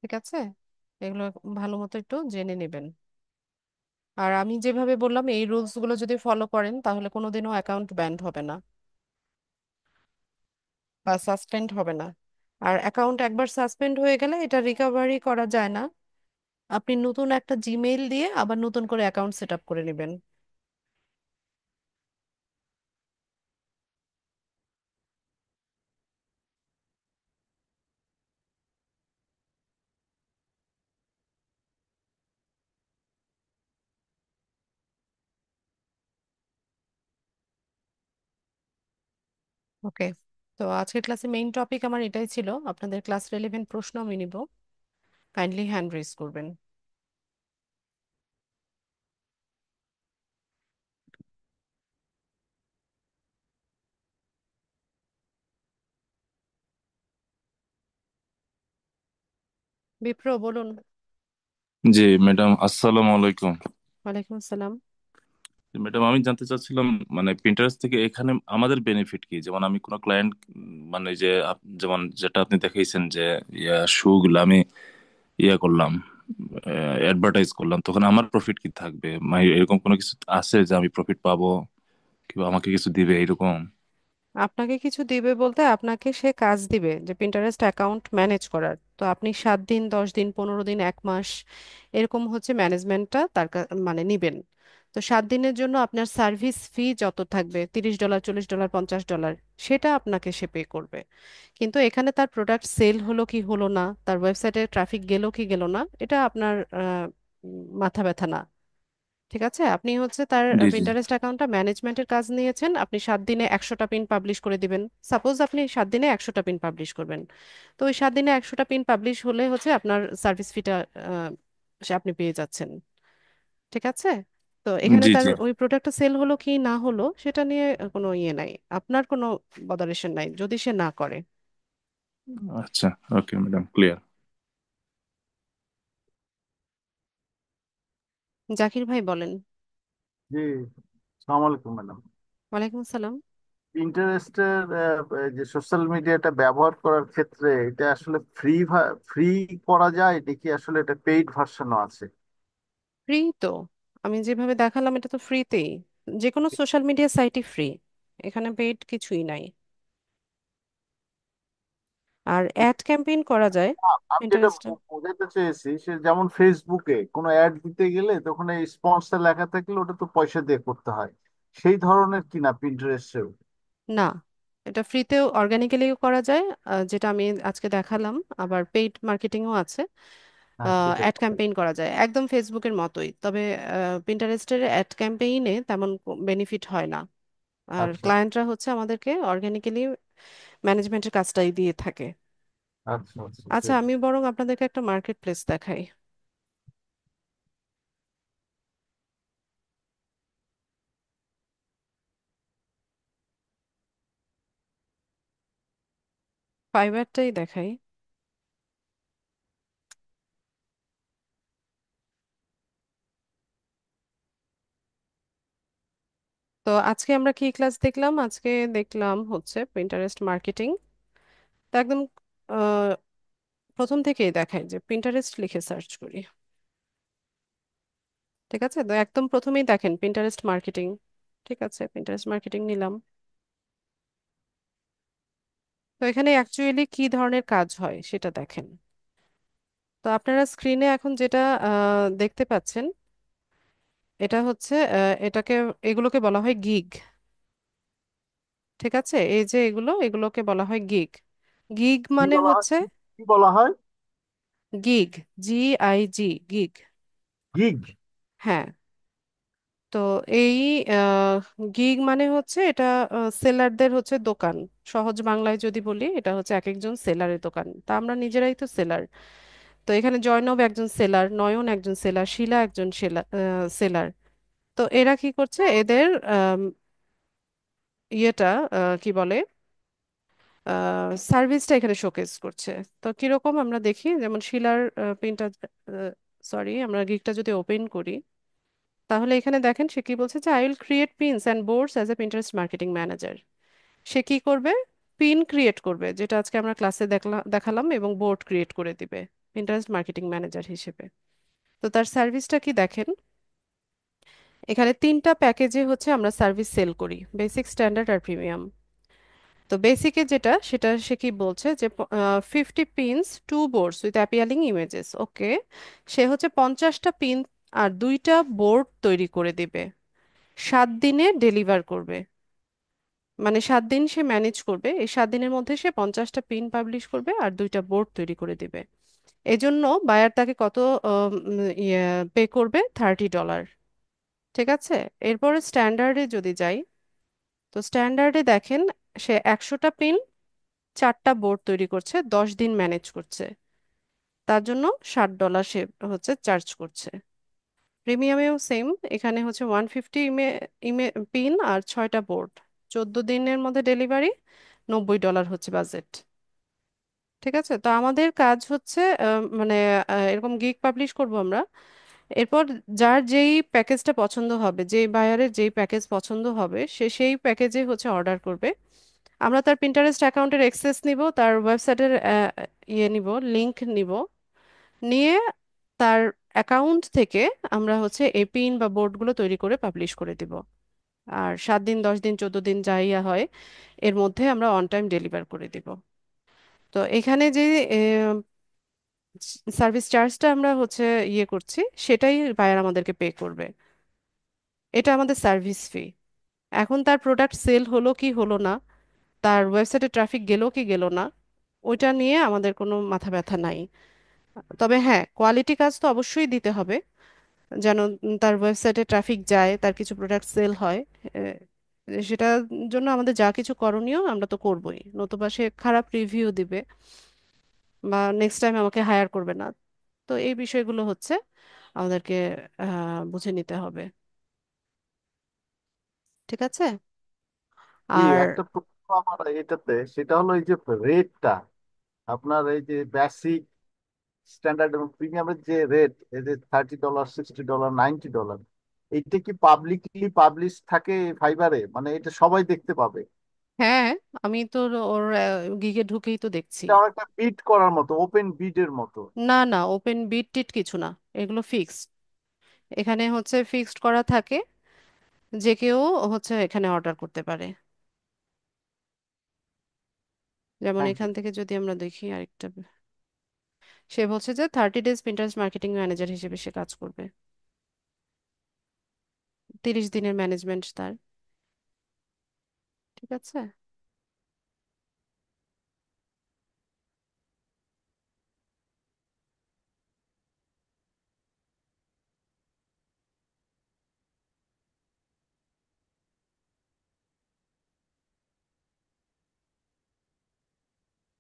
ঠিক আছে, এগুলো ভালো মতো একটু জেনে নেবেন। আর আমি যেভাবে বললাম এই রুলস গুলো যদি ফলো করেন তাহলে কোনোদিনও অ্যাকাউন্ট ব্যান্ড হবে না বা সাসপেন্ড হবে না। আর অ্যাকাউন্ট একবার সাসপেন্ড হয়ে গেলে এটা রিকভারি করা যায় না। আপনি নতুন একটা জিমেইল দিয়ে আবার নতুন করে অ্যাকাউন্ট সেট আপ করে নেবেন। ওকে, তো আজকের ক্লাসে মেইন টপিক আমার এটাই ছিল। আপনাদের ক্লাস রেলেভেন্ট প্রশ্ন আমি নিব, কাইন্ডলি হ্যান্ড রেজ করবেন। বিপ্র বলুন। জি ম্যাডাম, আসসালামু আলাইকুম। ওয়ালাইকুম আসসালাম। ম্যাডাম, আমি জানতে চাচ্ছিলাম মানে প্রিন্টারেস্ট থেকে এখানে আমাদের বেনিফিট কি? যেমন আমি কোনো ক্লায়েন্ট মানে যে যেমন যেটা আপনি দেখাইছেন যে শু গুলো আমি করলাম, অ্যাডভার্টাইজ করলাম, তখন আমার প্রফিট কি থাকবে? মানে এরকম কোনো কিছু আছে যে আমি প্রফিট পাবো কিংবা আমাকে কিছু দিবে এরকম? আপনাকে কিছু দিবে বলতে আপনাকে সে কাজ দিবে যে পিন্টারেস্ট অ্যাকাউন্ট ম্যানেজ করার। তো আপনি 7 দিন, 10 দিন, 15 দিন, 1 মাস এরকম হচ্ছে ম্যানেজমেন্টটা মানে নিবেন। তো 7 দিনের জন্য আপনার সার্ভিস ফি যত থাকবে, $30, $40, $50, সেটা আপনাকে সে পে করবে। কিন্তু এখানে তার প্রোডাক্ট সেল হলো কি হলো না, তার ওয়েবসাইটে ট্রাফিক গেল কি গেল না, এটা আপনার মাথা ব্যথা না। ঠিক আছে, আপনি হচ্ছে তার জি জি। পিন্টারেস্ট অ্যাকাউন্টটা ম্যানেজমেন্টের কাজ নিয়েছেন। আপনি 7 দিনে 100টা পিন পাবলিশ করে দিবেন। সাপোজ আপনি 7 দিনে 100টা পিন পাবলিশ করবেন। তো ওই 7 দিনে 100টা পিন পাবলিশ হলে হচ্ছে আপনার সার্ভিস ফিটা সে আপনি পেয়ে যাচ্ছেন। ঠিক আছে, তো এখানে জি তার জি। ওই প্রোডাক্টটা সেল হলো কি না হলো সেটা নিয়ে কোনো ইয়ে নাই, আপনার কোনো বদারেশন নাই যদি সে না করে। আচ্ছা, ওকে ম্যাডাম, ক্লিয়ার। জাকির ভাই বলেন। জি, সালাম আলাইকুম ম্যাডাম। ওয়ালাইকুম আসসালাম। ইন্টারেস্টের যে সোশ্যাল মিডিয়াটা ব্যবহার করার ক্ষেত্রে এটা আসলে ফ্রি করা যায় নাকি আসলে এটা পেইড ভার্সনও আছে? ফ্রি তো, আমি যেভাবে দেখালাম এটা তো ফ্রিতেই। যে কোনো সোশ্যাল মিডিয়া সাইটই ফ্রি, এখানে পেইড কিছুই নাই। আর অ্যাড ক্যাম্পেইন করা যায় আমি যেটা পিন্টারেস্টে। বোঝাতে চেয়েছি সে যেমন ফেসবুকে কোনো অ্যাড দিতে গেলে তখন এই স্পন্সর লেখা থাকলে ওটা তো পয়সা দিয়ে করতে হয়, সেই ধরনের কিনা পিন্টারেস্টেও? না, এটা ফ্রিতেও অর্গানিক্যালিও করা যায়, যেটা আমি আজকে দেখালাম। আবার পেইড মার্কেটিংও আছে, হ্যাঁ, সেটা অ্যাড ক্যাম্পেইন করা যায় একদম ফেসবুকের মতোই। তবে পিন্টারেস্টের অ্যাড ক্যাম্পেইনে তেমন বেনিফিট হয় না। আর আচ্ছা ক্লায়েন্টরা হচ্ছে আমাদেরকে অর্গানিক্যালি ম্যানেজমেন্টের কাজটাই দিয়ে থাকে। আচ্ছা আচ্ছা আচ্ছা, আমি বরং আপনাদেরকে একটা মার্কেট প্লেস দেখাই। ফাইবারটাই দেখাই। তো আজকে আমরা কি ক্লাস দেখলাম? আজকে দেখলাম হচ্ছে পিন্টারেস্ট মার্কেটিং। তো একদম আহ, প্রথম থেকেই দেখাই যে পিন্টারেস্ট লিখে সার্চ করি। ঠিক আছে, তো একদম প্রথমেই দেখেন পিন্টারেস্ট মার্কেটিং। ঠিক আছে, পিন্টারেস্ট মার্কেটিং নিলাম। তো এখানে অ্যাকচুয়ালি কি ধরনের কাজ হয় সেটা দেখেন। তো আপনারা স্ক্রিনে এখন যেটা দেখতে পাচ্ছেন, এটা হচ্ছে এটাকে, এগুলোকে বলা হয় গিগ। ঠিক আছে, এই যে এগুলোকে বলা হয় গিগ। গিগ কি মানে বলা হয় হচ্ছে কি বলা হয়? Gig, GIG, gig. গিগ। হ্যাঁ। তো এই গিগ মানে হচ্ছে এটা সেলারদের হচ্ছে দোকান। সহজ বাংলায় যদি বলি, এটা হচ্ছে এক একজন সেলারের দোকান। তা আমরা নিজেরাই তো সেলার। তো এখানে জয়নব একজন সেলার, নয়ন একজন সেলার, শিলা একজন সেলার। তো এরা কি করছে, এদের ইয়েটা কি বলে, সার্ভিসটা এখানে শোকেস করছে। তো কিরকম আমরা দেখি, যেমন শিলার পিনটা, সরি, আমরা গিগটা যদি ওপেন করি, তাহলে এখানে দেখেন সে কি বলছে যে I will create pins and boards as a Pinterest marketing manager. সে কি করবে? পিন ক্রিয়েট করবে, যেটা আজকে আমরা ক্লাসে দেখালাম, এবং বোর্ড ক্রিয়েট করে দিবে পিন্টারেস্ট মার্কেটিং ম্যানেজার হিসেবে। তো তার সার্ভিসটা কি দেখেন, এখানে তিনটা প্যাকেজে হচ্ছে আমরা সার্ভিস সেল করি: বেসিক, স্ট্যান্ডার্ড আর প্রিমিয়াম। তো বেসিকে যেটা, সেটা সে কি বলছে যে 50 পিনস, 2 বোর্ডস উইথ অ্যাপিয়ালিং ইমেজেস। ওকে, সে হচ্ছে 50টা পিন আর 2টা বোর্ড তৈরি করে দিবে, 7 দিনে ডেলিভার করবে। মানে 7 দিন সে ম্যানেজ করবে, এই 7 দিনের মধ্যে সে 50টা পিন পাবলিশ করবে আর 2টা বোর্ড তৈরি করে দিবে। এজন্য বায়ার তাকে কত পে করবে? $30। ঠিক আছে, এরপরে স্ট্যান্ডার্ডে যদি যাই, তো স্ট্যান্ডার্ডে দেখেন সে 100টা পিন, 4টা বোর্ড তৈরি করছে, 10 দিন ম্যানেজ করছে। তার জন্য $60 সে হচ্ছে চার্জ করছে। প্রিমিয়ামেও সেম, এখানে হচ্ছে 150 পিন আর 6টা বোর্ড, 14 দিনের মধ্যে ডেলিভারি, $90 হচ্ছে বাজেট। ঠিক আছে, তো আমাদের কাজ হচ্ছে মানে এরকম গিগ পাবলিশ করব আমরা। এরপর যার যেই প্যাকেজটা পছন্দ হবে, যেই বায়ারের যেই প্যাকেজ পছন্দ হবে, সে সেই প্যাকেজে হচ্ছে অর্ডার করবে। আমরা তার পিন্টারেস্ট অ্যাকাউন্টের অ্যাক্সেস নিব, তার ওয়েবসাইটের নিব, লিংক নিব, নিয়ে তার অ্যাকাউন্ট থেকে আমরা হচ্ছে এই পিন বা বোর্ডগুলো তৈরি করে পাবলিশ করে দিব। আর 7 দিন, 10 দিন, 14 দিন যাইয়া হয়, এর মধ্যে আমরা অন টাইম ডেলিভার করে দিব। তো এখানে যে সার্ভিস চার্জটা আমরা হচ্ছে করছি, সেটাই বায়ার আমাদেরকে পে করবে। এটা আমাদের সার্ভিস ফি। এখন তার প্রোডাক্ট সেল হলো কি হলো না, তার ওয়েবসাইটে ট্রাফিক গেল কি গেল না, ওইটা নিয়ে আমাদের কোনো মাথা ব্যথা নাই। তবে হ্যাঁ, কোয়ালিটি কাজ তো অবশ্যই দিতে হবে, যেন তার ওয়েবসাইটে ট্রাফিক যায়, তার কিছু প্রোডাক্ট সেল হয়। সেটার জন্য আমাদের যা কিছু করণীয় আমরা তো করবোই, নতুবা সে খারাপ রিভিউ দিবে বা নেক্সট টাইম আমাকে হায়ার করবে না। তো এই বিষয়গুলো হচ্ছে আমাদেরকে বুঝে নিতে হবে। ঠিক আছে। জি, আর একটা প্রশ্ন আমার এটাতে, সেটা হলো এই যে রেটটা, আপনার এই যে বেসিক, স্ট্যান্ডার্ড এবং প্রিমিয়ামের যে রেট, এই যে $30, $60, $90, এইটা কি পাবলিকলি পাবলিশ থাকে ফাইবারে? মানে এটা সবাই দেখতে পাবে? হ্যাঁ, আমি তো ওর গিগে ঢুকেই তো দেখছি। এটা অনেকটা বিড করার মতো, ওপেন বিডের মতো? না না, ওপেন বিট টিট কিছু না, এগুলো ফিক্সড। এখানে হচ্ছে ফিক্সড করা থাকে, যে কেউ হচ্ছে এখানে অর্ডার করতে পারে। যেমন থ্যাংক এখান ইউ। থেকে যদি আমরা দেখি আরেকটা, সে বলছে যে 30 ডেজ পিন্টারেস্ট মার্কেটিং ম্যানেজার হিসেবে সে কাজ করবে, 30 দিনের ম্যানেজমেন্ট তার। ঠিক আছে।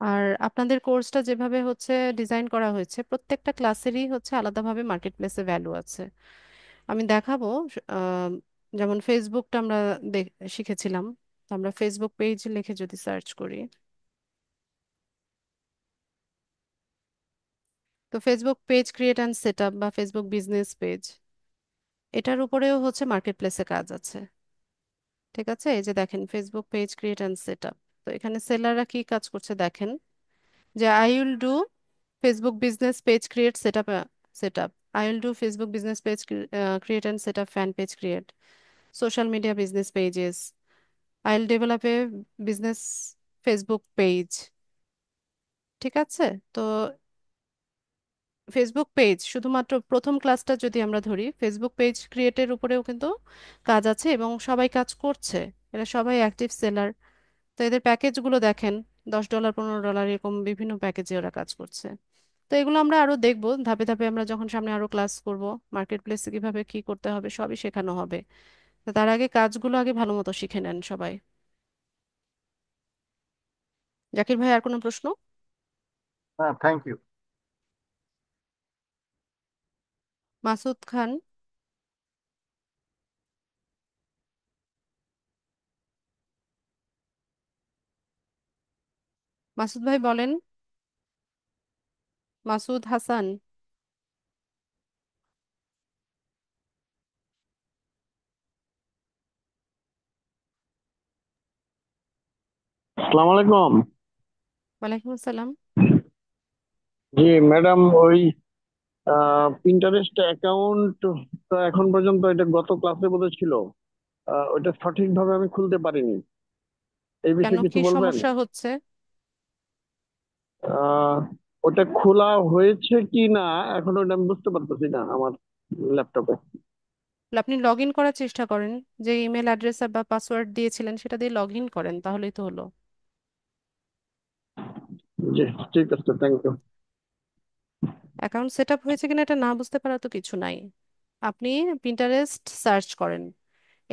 আর আপনাদের কোর্সটা যেভাবে হচ্ছে ডিজাইন করা হয়েছে, প্রত্যেকটা ক্লাসেরই হচ্ছে আলাদাভাবে মার্কেট প্লেসে ভ্যালু আছে। আমি দেখাবো। আহ, যেমন ফেসবুকটা আমরা শিখেছিলাম। তো আমরা ফেসবুক পেজ লিখে যদি সার্চ করি, তো Facebook page create and set up বা ফেসবুক বিজনেস পেজ, এটার উপরেও হচ্ছে মার্কেট প্লেসে কাজ আছে। ঠিক আছে, এই যে দেখেন Facebook page create and set up. তো এখানে সেলাররা কি কাজ করছে দেখেন, যে I will do Facebook business page create set up, I will do Facebook business page create and set up, fan page create, social media business pages. I'll develop a business Facebook page। ঠিক আছে। তো ফেসবুক পেজ শুধুমাত্র প্রথম ক্লাসটা যদি আমরা ধরি, ফেসবুক পেজ ক্রিয়েটের উপরেও কিন্তু কাজ আছে এবং সবাই কাজ করছে। এরা সবাই অ্যাক্টিভ সেলার। তো এদের প্যাকেজগুলো দেখেন, $10, $15 এরকম বিভিন্ন প্যাকেজে ওরা কাজ করছে। তো এগুলো আমরা আরো দেখবো ধাপে ধাপে, আমরা যখন সামনে আরো ক্লাস করব, মার্কেট প্লেসে কিভাবে কি করতে হবে সবই শেখানো হবে। তো তার আগে কাজগুলো আগে ভালো মতো শিখে নেন সবাই। জাকির ভাই, আর কোনো প্রশ্ন? হ্যাঁ, থ্যাংক ইউ। মাসুদ খান। মাসুদ ভাই বলেন। মাসুদ হাসান। আসসালামু আলাইকুম। ওয়ালাইকুম আসসালাম। জি ম্যাডাম, ওই পিন্টারেস্ট অ্যাকাউন্ট তো এখন পর্যন্ত, এটা গত ক্লাসে বোধহয় ছিল, ওইটা সঠিকভাবে আমি খুলতে পারিনি। এই কেন, বিষয়ে কিছু কি বলবেন? সমস্যা হচ্ছে? আহ, ওটা খোলা হয়েছে কি না এখন ওটা আমি বুঝতে পারতেছি না আমার ল্যাপটপে। আপনি লগ ইন করার চেষ্টা করেন, যে ইমেল অ্যাড্রেস বা পাসওয়ার্ড দিয়েছিলেন সেটা দিয়ে লগ ইন করেন, তাহলেই তো হলো। জি, ঠিক আছে, thank you. Account set up হয়েছে কিনা এটা না বুঝতে পারা তো কিছু নাই। আপনি পিন্টারেস্ট সার্চ করেন,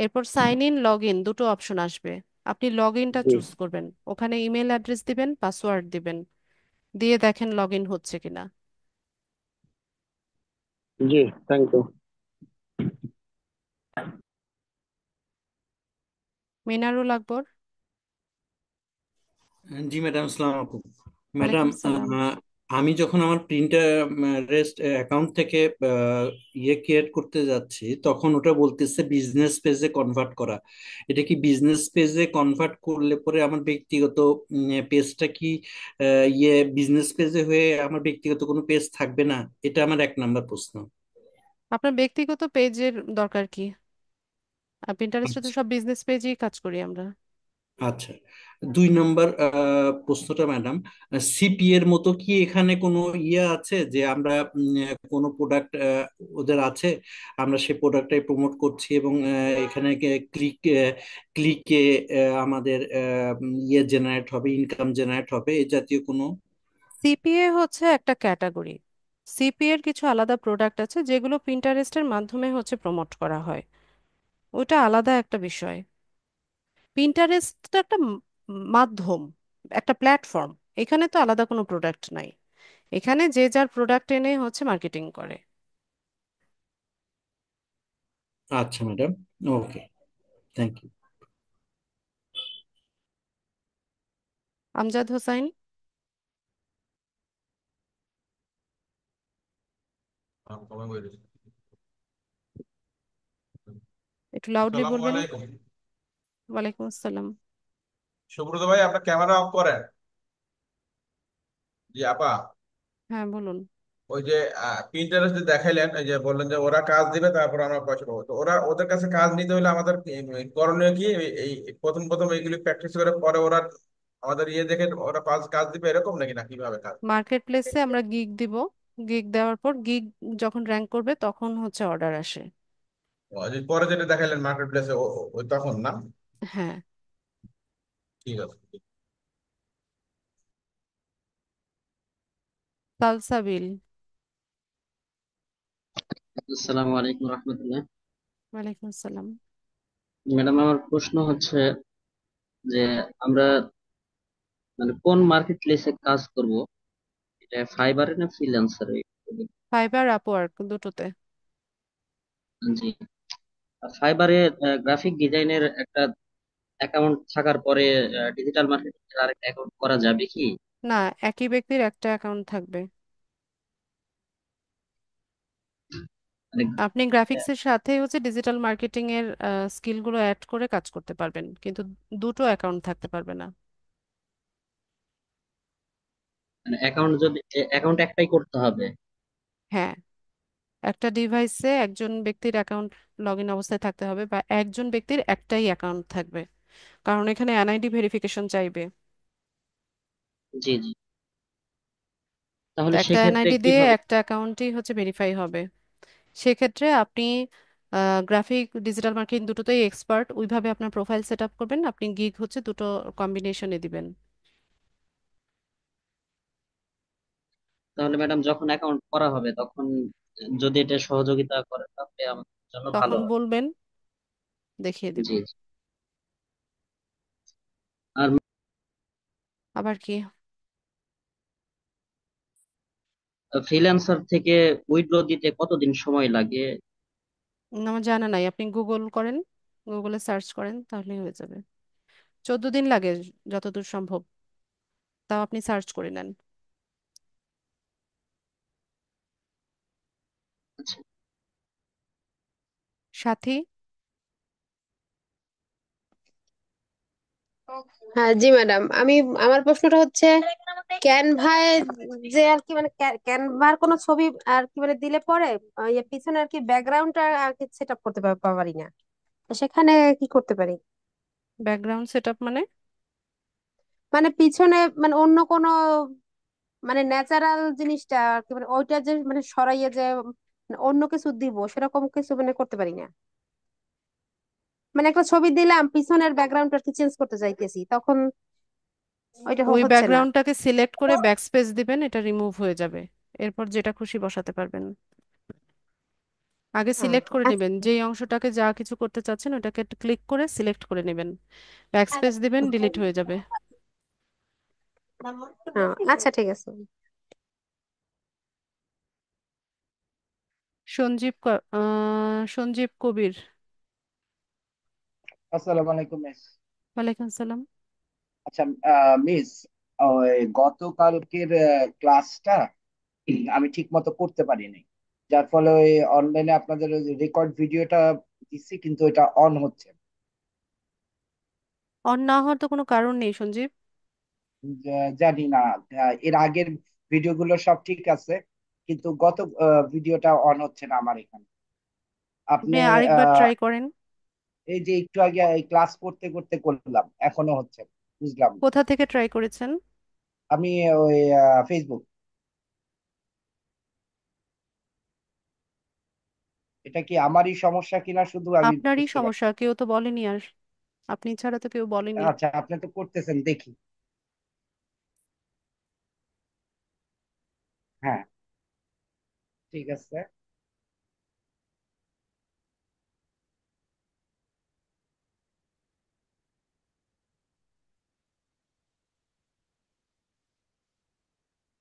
এরপর সাইন ইন লগ ইন দুটো অপশন আসবে। আপনি লগ ইনটা জি। চুজ করবেন, ওখানে ইমেল অ্যাড্রেস দিবেন, পাসওয়ার্ড দিবেন, দিয়ে দেখেন লগ ইন হচ্ছে কিনা। জি, থ্যাংক ইউ। মিনারুল আকবর। জি ম্যাডাম, আসসালামু আলাইকুম। ওয়ালাইকুম ম্যাডাম, আসসালাম। আমি যখন আমার প্রিন্টার রেস্ট অ্যাকাউন্ট থেকে ক্রিয়েট করতে যাচ্ছি, তখন ওটা বলতেছে বিজনেস পেজে কনভার্ট করা। এটা কি বিজনেস পেজে কনভার্ট করলে পরে আমার ব্যক্তিগত পেজটা কি বিজনেস পেজে হয়ে আমার ব্যক্তিগত কোনো পেজ থাকবে না? এটা আমার এক নাম্বার প্রশ্ন। আপনার ব্যক্তিগত পেজের দরকার কি? পিন্টারেস্টে তো সব বিজনেস পেজেই কাজ করি আমরা। আচ্ছা, 2 নম্বর প্রশ্নটা ম্যাডাম, সিপি এর মতো কি এখানে কোনো আছে যে আমরা কোনো প্রোডাক্ট ওদের আছে, আমরা সেই প্রোডাক্টটাই প্রমোট করছি এবং এখানে ক্লিকে আমাদের জেনারেট হবে, ইনকাম জেনারেট হবে, এই জাতীয় কোনো? সিপিএ হচ্ছে একটা ক্যাটাগরি। সিপিএ এর কিছু আলাদা প্রোডাক্ট আছে যেগুলো পিন্টারেস্টের মাধ্যমে হচ্ছে প্রমোট করা হয়, ওটা আলাদা একটা বিষয়। পিন্টারেস্ট তো একটা মাধ্যম, একটা প্ল্যাটফর্ম। এখানে তো আলাদা কোনো প্রোডাক্ট নাই, এখানে যে যার প্রোডাক্ট এনে হচ্ছে মার্কেটিং করে। আচ্ছা madam, okay, thank you. Amjad Hossain. একটু লাউডলি আসসালামু বলবেন। আলাইকুম। ওয়ালাইকুম আসসালাম। সুব্রত ভাই, আপনার ক্যামেরা অফ করেন। জি আপা, হ্যাঁ বলুন। ওই যে প্রিন্টারেস্ট দেখাইলেন, এই যে বললেন যে ওরা কাজ দিবে তারপর আমরা পয়সা পাবো, তো ওদের কাছে কাজ নিতে হলে আমাদের করণীয় কি? এই প্রথম প্রথম এইগুলি প্র্যাকটিস করে পরে ওরা আমাদের দেখে ওরা কাজ কাজ দিবে, এরকম নাকি, না কিভাবে কাজ? মার্কেট প্লেসে আমরা গিগ দিব, গিগ দেওয়ার পর গিগ যখন র্যাঙ্ক করবে তখন হচ্ছে অর্ডার আসে। যে পরে যেটা দেখাইলেন মার্কেট প্লেসে, ওই তখন না? হ্যাঁ। ঠিক আছে। সালসাবিল। আসসালামু আলাইকুম রহমতুল্লাহ। ওয়ালাইকুম আসসালাম। ম্যাডাম, আমার প্রশ্ন হচ্ছে যে আমরা মানে কোন মার্কেট প্লেসে কাজ করব, এটা ফাইবারে না ফ্রিল্যান্সারে? ফাইবার আপওয়ার্ক দুটোতে। জি। ফাইবারে গ্রাফিক ডিজাইনের একটা অ্যাকাউন্ট থাকার পরে ডিজিটাল মার্কেটিং এর আরেকটা অ্যাকাউন্ট করা যাবে কি? না, একই ব্যক্তির একটা অ্যাকাউন্ট থাকবে। মানে আপনি গ্রাফিক্সের সাথে হচ্ছে ডিজিটাল মার্কেটিং এর স্কিলগুলো অ্যাড করে কাজ করতে পারবেন, কিন্তু দুটো অ্যাকাউন্ট থাকতে পারবে না। অ্যাকাউন্ট যদি অ্যাকাউন্ট একটাই করতে হবে? হ্যাঁ, একটা ডিভাইসে একজন ব্যক্তির অ্যাকাউন্ট লগ ইন অবস্থায় থাকতে হবে, বা একজন ব্যক্তির একটাই অ্যাকাউন্ট থাকবে, কারণ এখানে এনআইডি ভেরিফিকেশন চাইবে। জি জি। তো তাহলে একটা সেক্ষেত্রে এনআইডি দিয়ে কিভাবে? একটা অ্যাকাউন্টই হচ্ছে ভেরিফাই হবে। সেক্ষেত্রে আপনি গ্রাফিক ডিজিটাল মার্কেটিং দুটোতেই এক্সপার্ট, ওইভাবে আপনার প্রোফাইল সেট আপ করবেন, আপনি গিগ হচ্ছে দুটো কম্বিনেশনে দিবেন। তাহলে ম্যাডাম যখন অ্যাকাউন্ট করা হবে তখন যদি এটা সহযোগিতা করে তাহলে আমাদের জন্য ভালো তখন হয়। বলবেন, দেখিয়ে দিব। জি জি। আর আবার কি? ফ্রিল্যান্সার থেকে উইথড্র দিতে কতদিন সময় লাগে? আমার জানা নাই, আপনি গুগল করেন, গুগলে সার্চ করেন, তাহলেই হয়ে যাবে। 14 দিন লাগে যতদূর সম্ভব, তাও আপনি সার্চ করে নেন। আচ্ছা। সাথী। হ্যাঁ জি ম্যাডাম, আমার প্রশ্নটা হচ্ছে ক্যানভায় যে আর কি মানে ক্যানভার কোনো ছবি আর কি মানে দিলে পরে পিছনে আর কি ব্যাকগ্রাউন্ডটা আর কি সেট আপ করতে পারি না, তো সেখানে কি করতে পারি? ব্যাকগ্রাউন্ড সেট আপ মানে? মানে পিছনে মানে অন্য কোনো মানে ন্যাচারাল জিনিসটা আর কি মানে ওইটা যে মানে সরাইয়ে যে মানে অন্য কিছু দিব সেরকম কিছু মানে করতে পারি না। মানে একটা ছবি দিলাম পিছনের ব্যাকগ্রাউন্ডটা আর কি চেঞ্জ করতে চাইতেছি, তখন ওইটা ওই হচ্ছে না। ব্যাকগ্রাউন্ডটাকে সিলেক্ট করে ব্যাকস্পেস দিবেন, এটা রিমুভ হয়ে যাবে। এরপর যেটা খুশি বসাতে পারবেন। আগে সিলেক্ট করে আচ্ছা। নেবেন যেই অংশটাকে যা কিছু করতে চাচ্ছেন, ওটাকে ক্লিক করে সিলেক্ট করে নেবেন, ব্যাকস্পেস দিবেন, ডিলিট হয়ে যাবে। আচ্ছা ঠিক আছে। সঞ্জীব কবির। আসসালামু আলাইকুম মিস। ওয়ালাইকুম সালাম। আচ্ছা মিস, ওই গতকালকের ক্লাসটা আমি ঠিক মতো করতে পারিনি, যার ফলে ওই অনলাইনে আপনাদের রেকর্ড ভিডিওটা দিচ্ছি কিন্তু এটা অন হচ্ছে না। অন না হওয়ার তো কোনো কারণ নেই সঞ্জীব। জানি না, এর আগের ভিডিওগুলো সব ঠিক আছে কিন্তু গত ভিডিওটা অন হচ্ছে না আমার এখানে। আপনি আপনি আরেকবার আহ, ট্রাই করেন। এই যে একটু আগে এই ক্লাস করতে করতে করলাম, এখনো হচ্ছে না। বুঝলাম না। কোথা থেকে ট্রাই করেছেন? আমি ওই ফেসবুক। এটা কি আমারই সমস্যা কিনা শুধু আমি আপনারই বুঝতে পারছি সমস্যা, কেউ তো বলেনি আর, আপনি ছাড়া তো কেউ না। বলেনি। আচ্ছা, আপনি তো করতেছেন দেখি। হ্যাঁ, ঠিক আছে।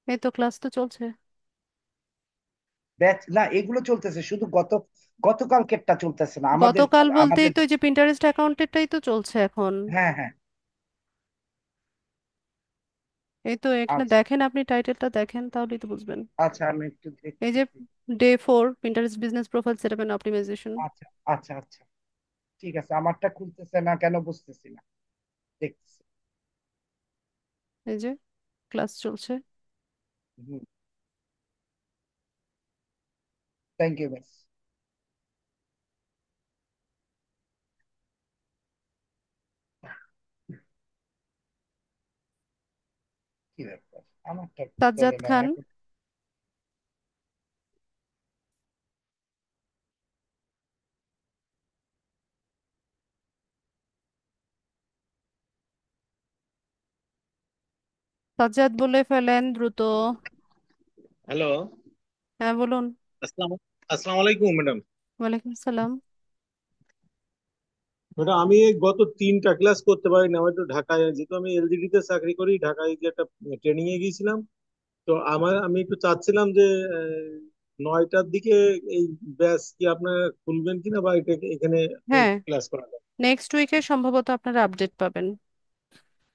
এই তো ক্লাস তো চলছে। ব্যাচ না, এগুলো চলতেছে শুধু গতকালকেরটা চলতেছে না আমাদের গতকাল বলতেই আমাদের তো এই যে পিন্টারেস্ট অ্যাকাউন্টেরটাই তো চলছে এখন। হ্যাঁ হ্যাঁ। এই তো এখানে আচ্ছা দেখেন, আপনি টাইটেলটা দেখেন তাহলেই তো বুঝবেন। আচ্ছা, আমি একটু এই যে দেখতেছি। Day 4 Pinterest business profile setup and optimization. আচ্ছা আচ্ছা আচ্ছা, ঠিক আছে। আমারটা খুলতেছে না কেন বুঝতেছি না, দেখতেছি। এই যে ক্লাস চলছে। হুম, থ্যাংক ইউ মিস। কি ব্যাপার, আমারটা সাজ্জাদ চলে না খান। এখন। সাজ্জাদ বলে ফেলেন দ্রুত। হ্যালো। হ্যাঁ বলুন। আসসালাম আসসালামু আলাইকুম ম্যাডাম। ওয়ালাইকুম সালাম। ম্যাডাম আমি এই গত 3টা ক্লাস করতে পারি না, আমি একটু ঢাকায়, যেহেতু আমি এলজিডি তে চাকরি করি, ঢাকায় যে একটা ট্রেনিং এ গিয়েছিলাম। তো আমি একটু চাচ্ছিলাম যে 9টার দিকে এই ব্যাচ কি আপনার খুলবেন কিনা, বা এটা এখানে হ্যাঁ, ক্লাস করা যায়? নেক্সট উইকে সম্ভবত আপনারা আপডেট পাবেন।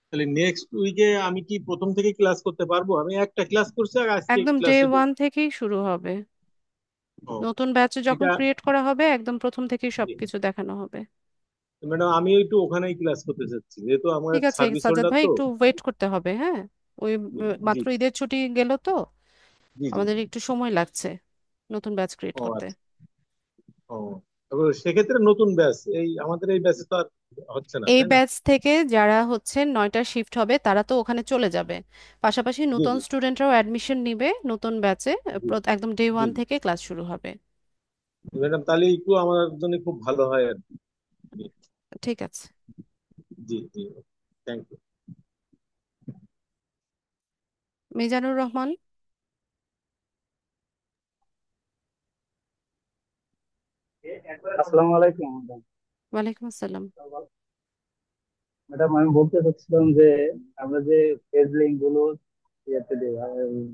তাহলে নেক্সট উইকে আমি কি প্রথম থেকে ক্লাস করতে পারবো? আমি একটা ক্লাস করছি আর আজকে একদম ডে ক্লাসে ওয়ান থেকেই শুরু হবে। ও নতুন ব্যাচ যখন এটা ক্রিয়েট করা হবে একদম প্রথম থেকেই জি। সবকিছু দেখানো হবে। ম্যাডাম আমি একটু ওখানেই ক্লাস করতে চাচ্ছি, যেহেতু আমার ঠিক আছে সার্ভিস সাজ্জাদ হোল্ডার ভাই, তো। একটু ওয়েট করতে হবে। হ্যাঁ, ওই জি জি মাত্র ঈদের ছুটি গেল তো, জি জি। আমাদের একটু সময় লাগছে নতুন ব্যাচ ক্রিয়েট ও করতে। আচ্ছা। ও তবে সেক্ষেত্রে নতুন ব্যাচ এই আমাদের এই ব্যাচে তো আর হচ্ছে না, এই তাই না? ব্যাচ থেকে যারা হচ্ছে 9টার শিফট হবে তারা তো ওখানে চলে যাবে, পাশাপাশি জি নতুন জি স্টুডেন্টরাও অ্যাডমিশন নিবে নতুন ব্যাচে। জি একদম ডে জি ওয়ান থেকে ক্লাস শুরু হবে। ম্যাডাম, তাহলে একটু আমার জন্য খুব ভালো হয় আর কি। ঠিক আছে। জি জি। Thank you. মিজানুর রহমান। আসসালামু আলাইকুম ওয়ালাইকুম আসসালাম। ম্যাডাম। আমি বলতে চাচ্ছিলাম যে আমরা যে পেজ লিঙ্ক গুলো ইয়েতে দিই,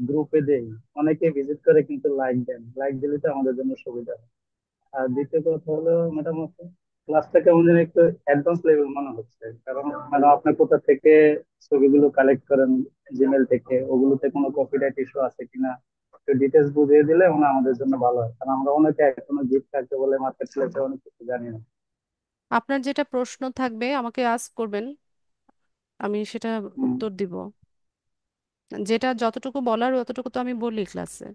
গ্রুপে দেই, অনেকে ভিজিট করে কিন্তু লাইক দেন, লাইক দিলে তো আমাদের জন্য সুবিধা হয়। আর দ্বিতীয় কথা হলো ম্যাডাম, ক্লাসটা কেমন যেন একটু অ্যাডভান্স লেভেল মনে হচ্ছে, কারণ ম্যাডাম আপনি কোথা থেকে ছবিগুলো কালেক্ট করেন, জিমেল থেকে, ওগুলোতে কোনো কপিরাইট ইস্যু আছে কিনা একটু ডিটেলস বুঝিয়ে দিলে মানে আমাদের জন্য ভালো হয়, কারণ আমরা অনেকে এখনো জিপ থাকতে বলে মার্কেট প্লেসে অনেক কিছু জানি না। আপনার যেটা প্রশ্ন থাকবে আমাকে আস্ক করবেন, আমি সেটা হুম, উত্তর দিব। যেটা যতটুকু বলার ততটুকু তো আমি বলি ক্লাসে।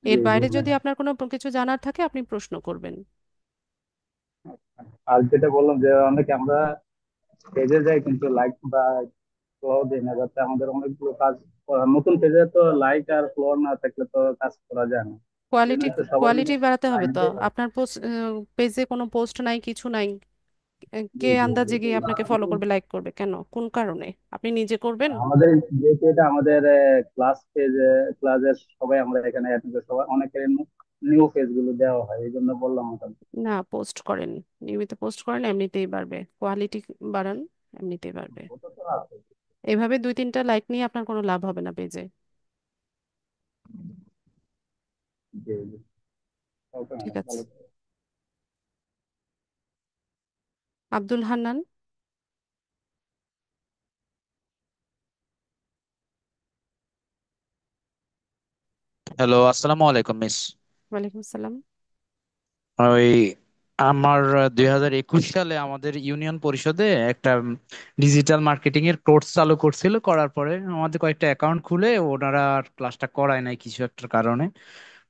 জি এর জি বাইরে যদি ম্যাডাম। আপনার কোনো কিছু জানার থাকে আপনি প্রশ্ন করবেন। আর যেটা বললাম যে অনেকে আমরা পেজে যাই কিন্তু লাইক বা ফলো দিই না, যাতে আমাদের অনেকগুলো কাজ নতুন পেজে তো লাইক আর ফলো না থাকলে তো কাজ করা যায় না। এই জন্য কোয়ালিটি একটু সবাই মিলে কোয়ালিটি বাড়াতে হবে লাইক তো। দিয়ে। আপনার পোস্ট, পেজে কোনো পোস্ট নাই, কিছু নাই, কে জি জি জি আন্দাজে জি। গিয়ে আপনাকে ফলো করবে, লাইক করবে কেন, কোন কারণে? আপনি নিজে করবেন। আমাদের যেহেতু এটা আমাদের ক্লাস পেজে, ক্লাসের সবাই আমরা এখানে অ্যাটেন্ড করি, সবাই অনেকের নিউ পেজ গুলো দেওয়া হয়, এই জন্য বললাম ওটা। না, পোস্ট করেন, নিয়মিত পোস্ট করেন, এমনিতেই বাড়বে। কোয়ালিটি বাড়ান, এমনিতেই বাড়বে। ওটা তো আছে। এভাবে দুই তিনটা লাইক নিয়ে আপনার কোনো লাভ হবে না পেজে। জি জি। ওকে ঠিক ম্যাডাম, আছে। ভালো। আব্দুল হান্নান। হ্যালো, আসসালামু আলাইকুম মিস। ওয়ালাইকুম আসসালাম। ওই আমার 2021 সালে আমাদের ইউনিয়ন পরিষদে একটা ডিজিটাল মার্কেটিং এর কোর্স চালু করছিল, করার পরে আমাদের কয়েকটা অ্যাকাউন্ট খুলে ওনারা আর ক্লাসটা করায় নাই কিছু একটা কারণে,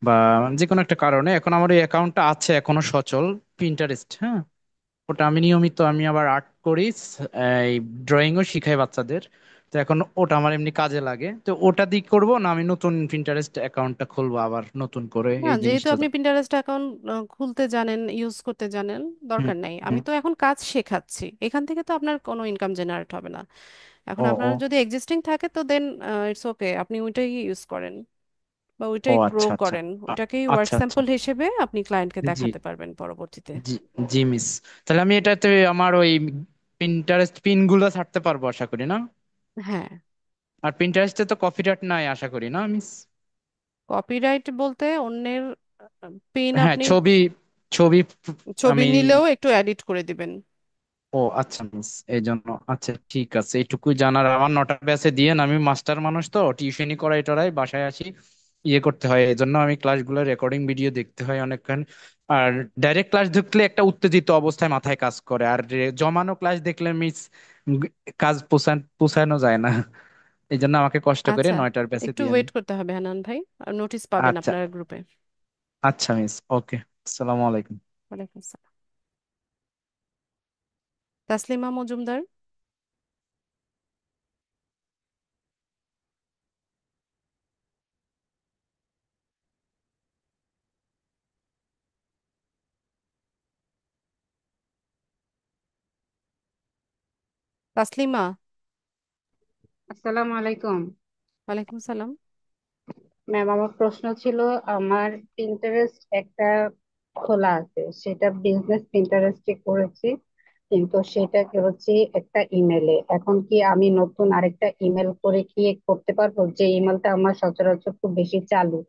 বা যে কোনো একটা কারণে। এখন আমার এই অ্যাকাউন্টটা আছে এখনো সচল, পিন্টারেস্ট। হ্যাঁ, ওটা আমি নিয়মিত আমি আবার আর্ট করি, এই ড্রয়িংও শিখাই বাচ্চাদের। তো এখন ওটা আমার এমনি কাজে লাগে, তো ওটা দিয়ে করবো না আমি নতুন পিন্টারেস্ট অ্যাকাউন্টটা খুলবো আবার নতুন করে না, এই যেহেতু জিনিসটা? আপনি পিন্টারেস্ট অ্যাকাউন্ট খুলতে জানেন, ইউজ করতে জানেন, হুম দরকার নাই। আমি হুম। তো এখন কাজ শেখাচ্ছি, এখান থেকে তো আপনার কোনো ইনকাম জেনারেট হবে না। এখন ও আপনার ও যদি এক্সিস্টিং থাকে তো দেন ইটস ওকে, আপনি ওইটাই ইউজ করেন বা ও ওইটাই গ্রো আচ্ছা আচ্ছা। করেন, আ- ওইটাকেই ওয়ার্ক আচ্ছা আচ্ছা। স্যাম্পল হিসেবে আপনি ক্লায়েন্টকে জি দেখাতে পারবেন পরবর্তীতে। জি জি মিস। তাহলে আমি এটাতে আমার ওই পিন্টারেস্ট পিন গুলো ছাড়তে পারবো আশা করি, না? হ্যাঁ। আর পিন্টারেস্টে তো কপিরাইট নাই আশা করি, না মিস? কপিরাইট বলতে অন্যের পিন হ্যাঁ, আপনি ছবি ছবি ছবি আমি। নিলেও একটু এডিট করে দিবেন। ও আচ্ছা মিস, এই জন্য আচ্ছা ঠিক আছে, এইটুকুই জানার। আমার 9টা ব্যাচে দিয়ে আমি মাস্টার মানুষ তো, টিউশনি করাই টরাই বাসায় আসি, ইয়ে করতে হয়, এই জন্য আমি ক্লাসগুলো রেকর্ডিং ভিডিও দেখতে হয় অনেকক্ষণ। আর ডাইরেক্ট ক্লাস দেখলে একটা উত্তেজিত অবস্থায় মাথায় কাজ করে, আর জমানো ক্লাস দেখলে মিস কাজ পোষানো যায় না। এই জন্য আমাকে কষ্ট করে আচ্ছা, 9টার ব্যাচে একটু দিয়ে ওয়েট করতে হবে হানান ভাই, নোটিস পাবেন আচ্ছা আপনার গ্রুপে। আচ্ছা মিস, ওকে। আসসালামু আলাইকুম। ওয়ালাইকুম আসসালাম। তাসলিমা মজুমদার। তাসলিমা। আসসালামু আলাইকুম। ওয়ালাইকুম সালাম। ম্যাম, আমার প্রশ্ন ছিল, আমার পিন্টারেস্ট একটা খোলা আছে, সেটা বিজনেস পিন্টারেস্টে করেছি। কিন্তু সেটা কি হচ্ছে একটা ইমেলে। এখন কি আমি নতুন আরেকটা ইমেল করে কি করতে পারবো, যে ইমেলটা আমার সচরাচর খুব বেশি চালু?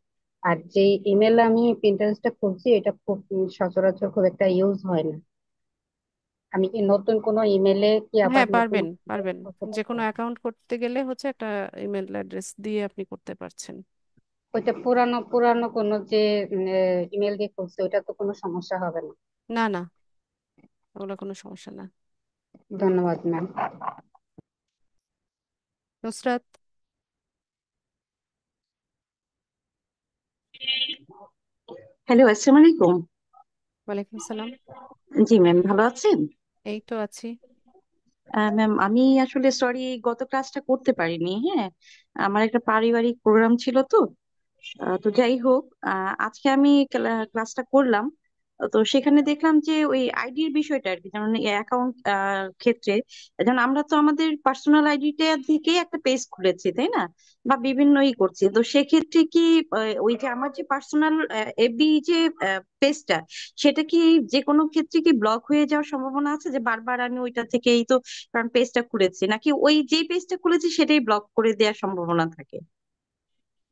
আর যে ইমেল আমি প্রিন্টারেস্টটা খুলছি এটা খুব সচরাচর খুব একটা ইউজ হয় না। আমি কি নতুন কোনো ইমেলে কি আবার হ্যাঁ, নতুন পারবেন পারবেন। করতে যে পারবো? কোনো অ্যাকাউন্ট করতে গেলে হচ্ছে একটা ইমেল অ্যাড্রেস দিয়ে আপনি করতে পারছেন। ওইটা পুরানো পুরানো কোনো যে ইমেল দিয়ে খুলছে ওইটা তো কোনো সমস্যা হবে না? না না, ওগুলো কোনো সমস্যা না। ধন্যবাদ ম্যাম। নুসরাত। হ্যালো, আসসালামু আলাইকুম। ওয়ালাইকুম সালাম। জি ম্যাম, ভালো আছেন? এই তো আছি। ম্যাম, আমি আসলে সরি গত ক্লাসটা করতে পারিনি। হ্যাঁ, আমার একটা পারিবারিক প্রোগ্রাম ছিল তো। তো যাই হোক, আজকে আমি ক্লাসটা করলাম। তো সেখানে দেখলাম যে ওই আইডির বিষয়টা আর কি, যেমন অ্যাকাউন্ট ক্ষেত্রে, যেমন আমরা তো আমাদের পার্সোনাল আইডিটা থেকে একটা পেজ খুলেছি, তাই না? বা বিভিন্ন করছি, তো সেক্ষেত্রে কি ওই যে আমার যে পার্সোনাল এফবি যে পেজটা, সেটা কি যে কোনো ক্ষেত্রে কি ব্লক হয়ে যাওয়ার সম্ভাবনা আছে, যে বারবার আমি ওইটা থেকেই তো, কারণ পেজটা খুলেছি, নাকি ওই যে পেজটা খুলেছি সেটাই ব্লক করে দেওয়ার সম্ভাবনা থাকে?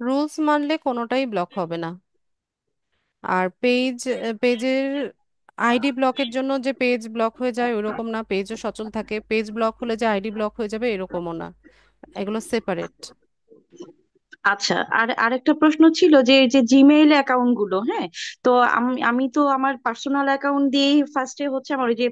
রুলস মানলে কোনোটাই ব্লক হবে না। আর পেজের আইডি ব্লকের জন্য যে পেজ ব্লক হয়ে যায় ওরকম না, পেজও সচল থাকে। পেজ ব্লক হলে যে আইডি ব্লক হয়ে যাবে এরকমও না, এগুলো সেপারেট। আচ্ছা, আর আরেকটা প্রশ্ন ছিল যে এই যে জিমেইল অ্যাকাউন্ট গুলো, হ্যাঁ, তো আমি আমি তো আমার পার্সোনাল অ্যাকাউন্ট দিয়েই ফার্স্টে হচ্ছে আমার ওই যে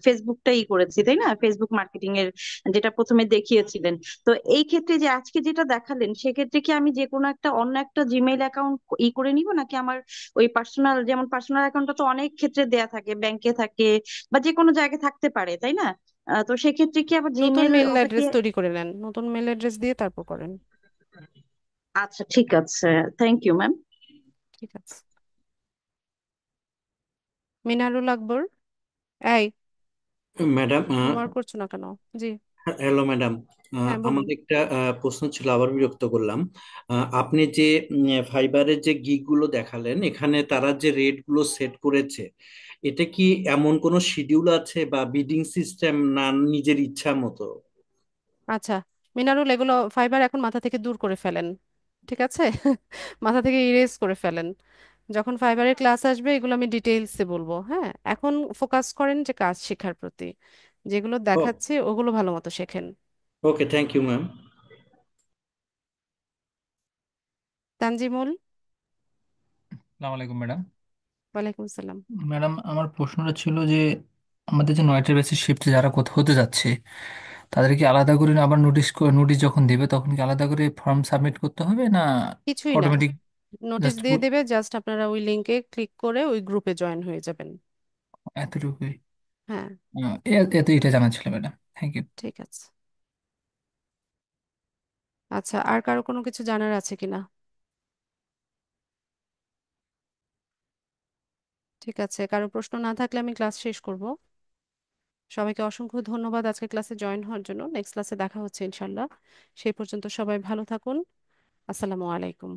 ফেসবুকটাই করেছি, তাই না? ফেসবুক মার্কেটিং এর যেটা প্রথমে দেখিয়েছিলেন। তো এই ক্ষেত্রে যে আজকে যেটা দেখালেন, সেক্ষেত্রে কি আমি যে কোনো একটা অন্য একটা জিমেইল অ্যাকাউন্ট করে নিব, নাকি আমার ওই পার্সোনাল, যেমন পার্সোনাল অ্যাকাউন্টটা তো অনেক ক্ষেত্রে দেয়া থাকে, ব্যাংকে থাকে বা যে কোনো জায়গায় থাকতে পারে, তাই না? তো সেক্ষেত্রে কি আবার নতুন জিমেইল মেল ওটা কি? অ্যাড্রেস তৈরি করে নেন, নতুন মেল অ্যাড্রেস দিয়ে তারপর করেন। আচ্ছা, ঠিক আছে, থ্যাংক ইউ ম্যাম। ঠিক আছে। মিনারুল আকবর। এই, ম্যাডাম, হোমওয়ার্ক করছো না কেন? জি। হ্যালো ম্যাডাম, হ্যাঁ, বলুন। আমার একটা প্রশ্ন ছিল, আবার বিরক্ত করলাম। আপনি যে ফাইবারের যে গিগ গুলো দেখালেন, এখানে তারা যে রেট গুলো সেট করেছে, এটা কি এমন কোনো শিডিউল আছে বা বিডিং সিস্টেম, না নিজের ইচ্ছা মতো? আচ্ছা, মিনারুল, এগুলো ফাইবার এখন মাথা থেকে দূর করে ফেলেন, ঠিক আছে? মাথা থেকে ইরেজ করে ফেলেন। যখন ফাইবারের ক্লাস আসবে এগুলো আমি ডিটেইলসে বলবো। হ্যাঁ, এখন ফোকাস করেন যে কাজ শেখার প্রতি। যেগুলো ও, দেখাচ্ছে ওগুলো ভালো মতো শেখেন। ওকে, থ্যাংক ইউ ম্যাম। তানজিমুল। আসসালামু আলাইকুম ম্যাডাম। ওয়ালাইকুম সালাম। ম্যাডাম, আমার প্রশ্নটা ছিল যে আমাদের যে 9টার বেসিস শিফটে যারা কোথাও হতে যাচ্ছে, তাদেরকে আলাদা করে আবার নোটিশ যখন দেবে তখন কি আলাদা করে ফর্ম সাবমিট করতে হবে, না কিছুই না, অটোমেটিক নোটিশ জাস্ট দিয়ে দেবে, জাস্ট আপনারা ওই লিংকে ক্লিক করে ওই গ্রুপে জয়েন হয়ে যাবেন। এতটুকুই? হ্যাঁ। এত এটা জানা ছিল ম্যাডাম, থ্যাংক ইউ। ঠিক আছে। আচ্ছা, আর কারো কোনো কিছু জানার আছে কিনা? ঠিক আছে, কারো প্রশ্ন না থাকলে আমি ক্লাস শেষ করব। সবাইকে অসংখ্য ধন্যবাদ আজকে ক্লাসে জয়েন হওয়ার জন্য। নেক্সট ক্লাসে দেখা হচ্ছে ইনশাল্লাহ। সেই পর্যন্ত সবাই ভালো থাকুন। আসসালামু আলাইকুম।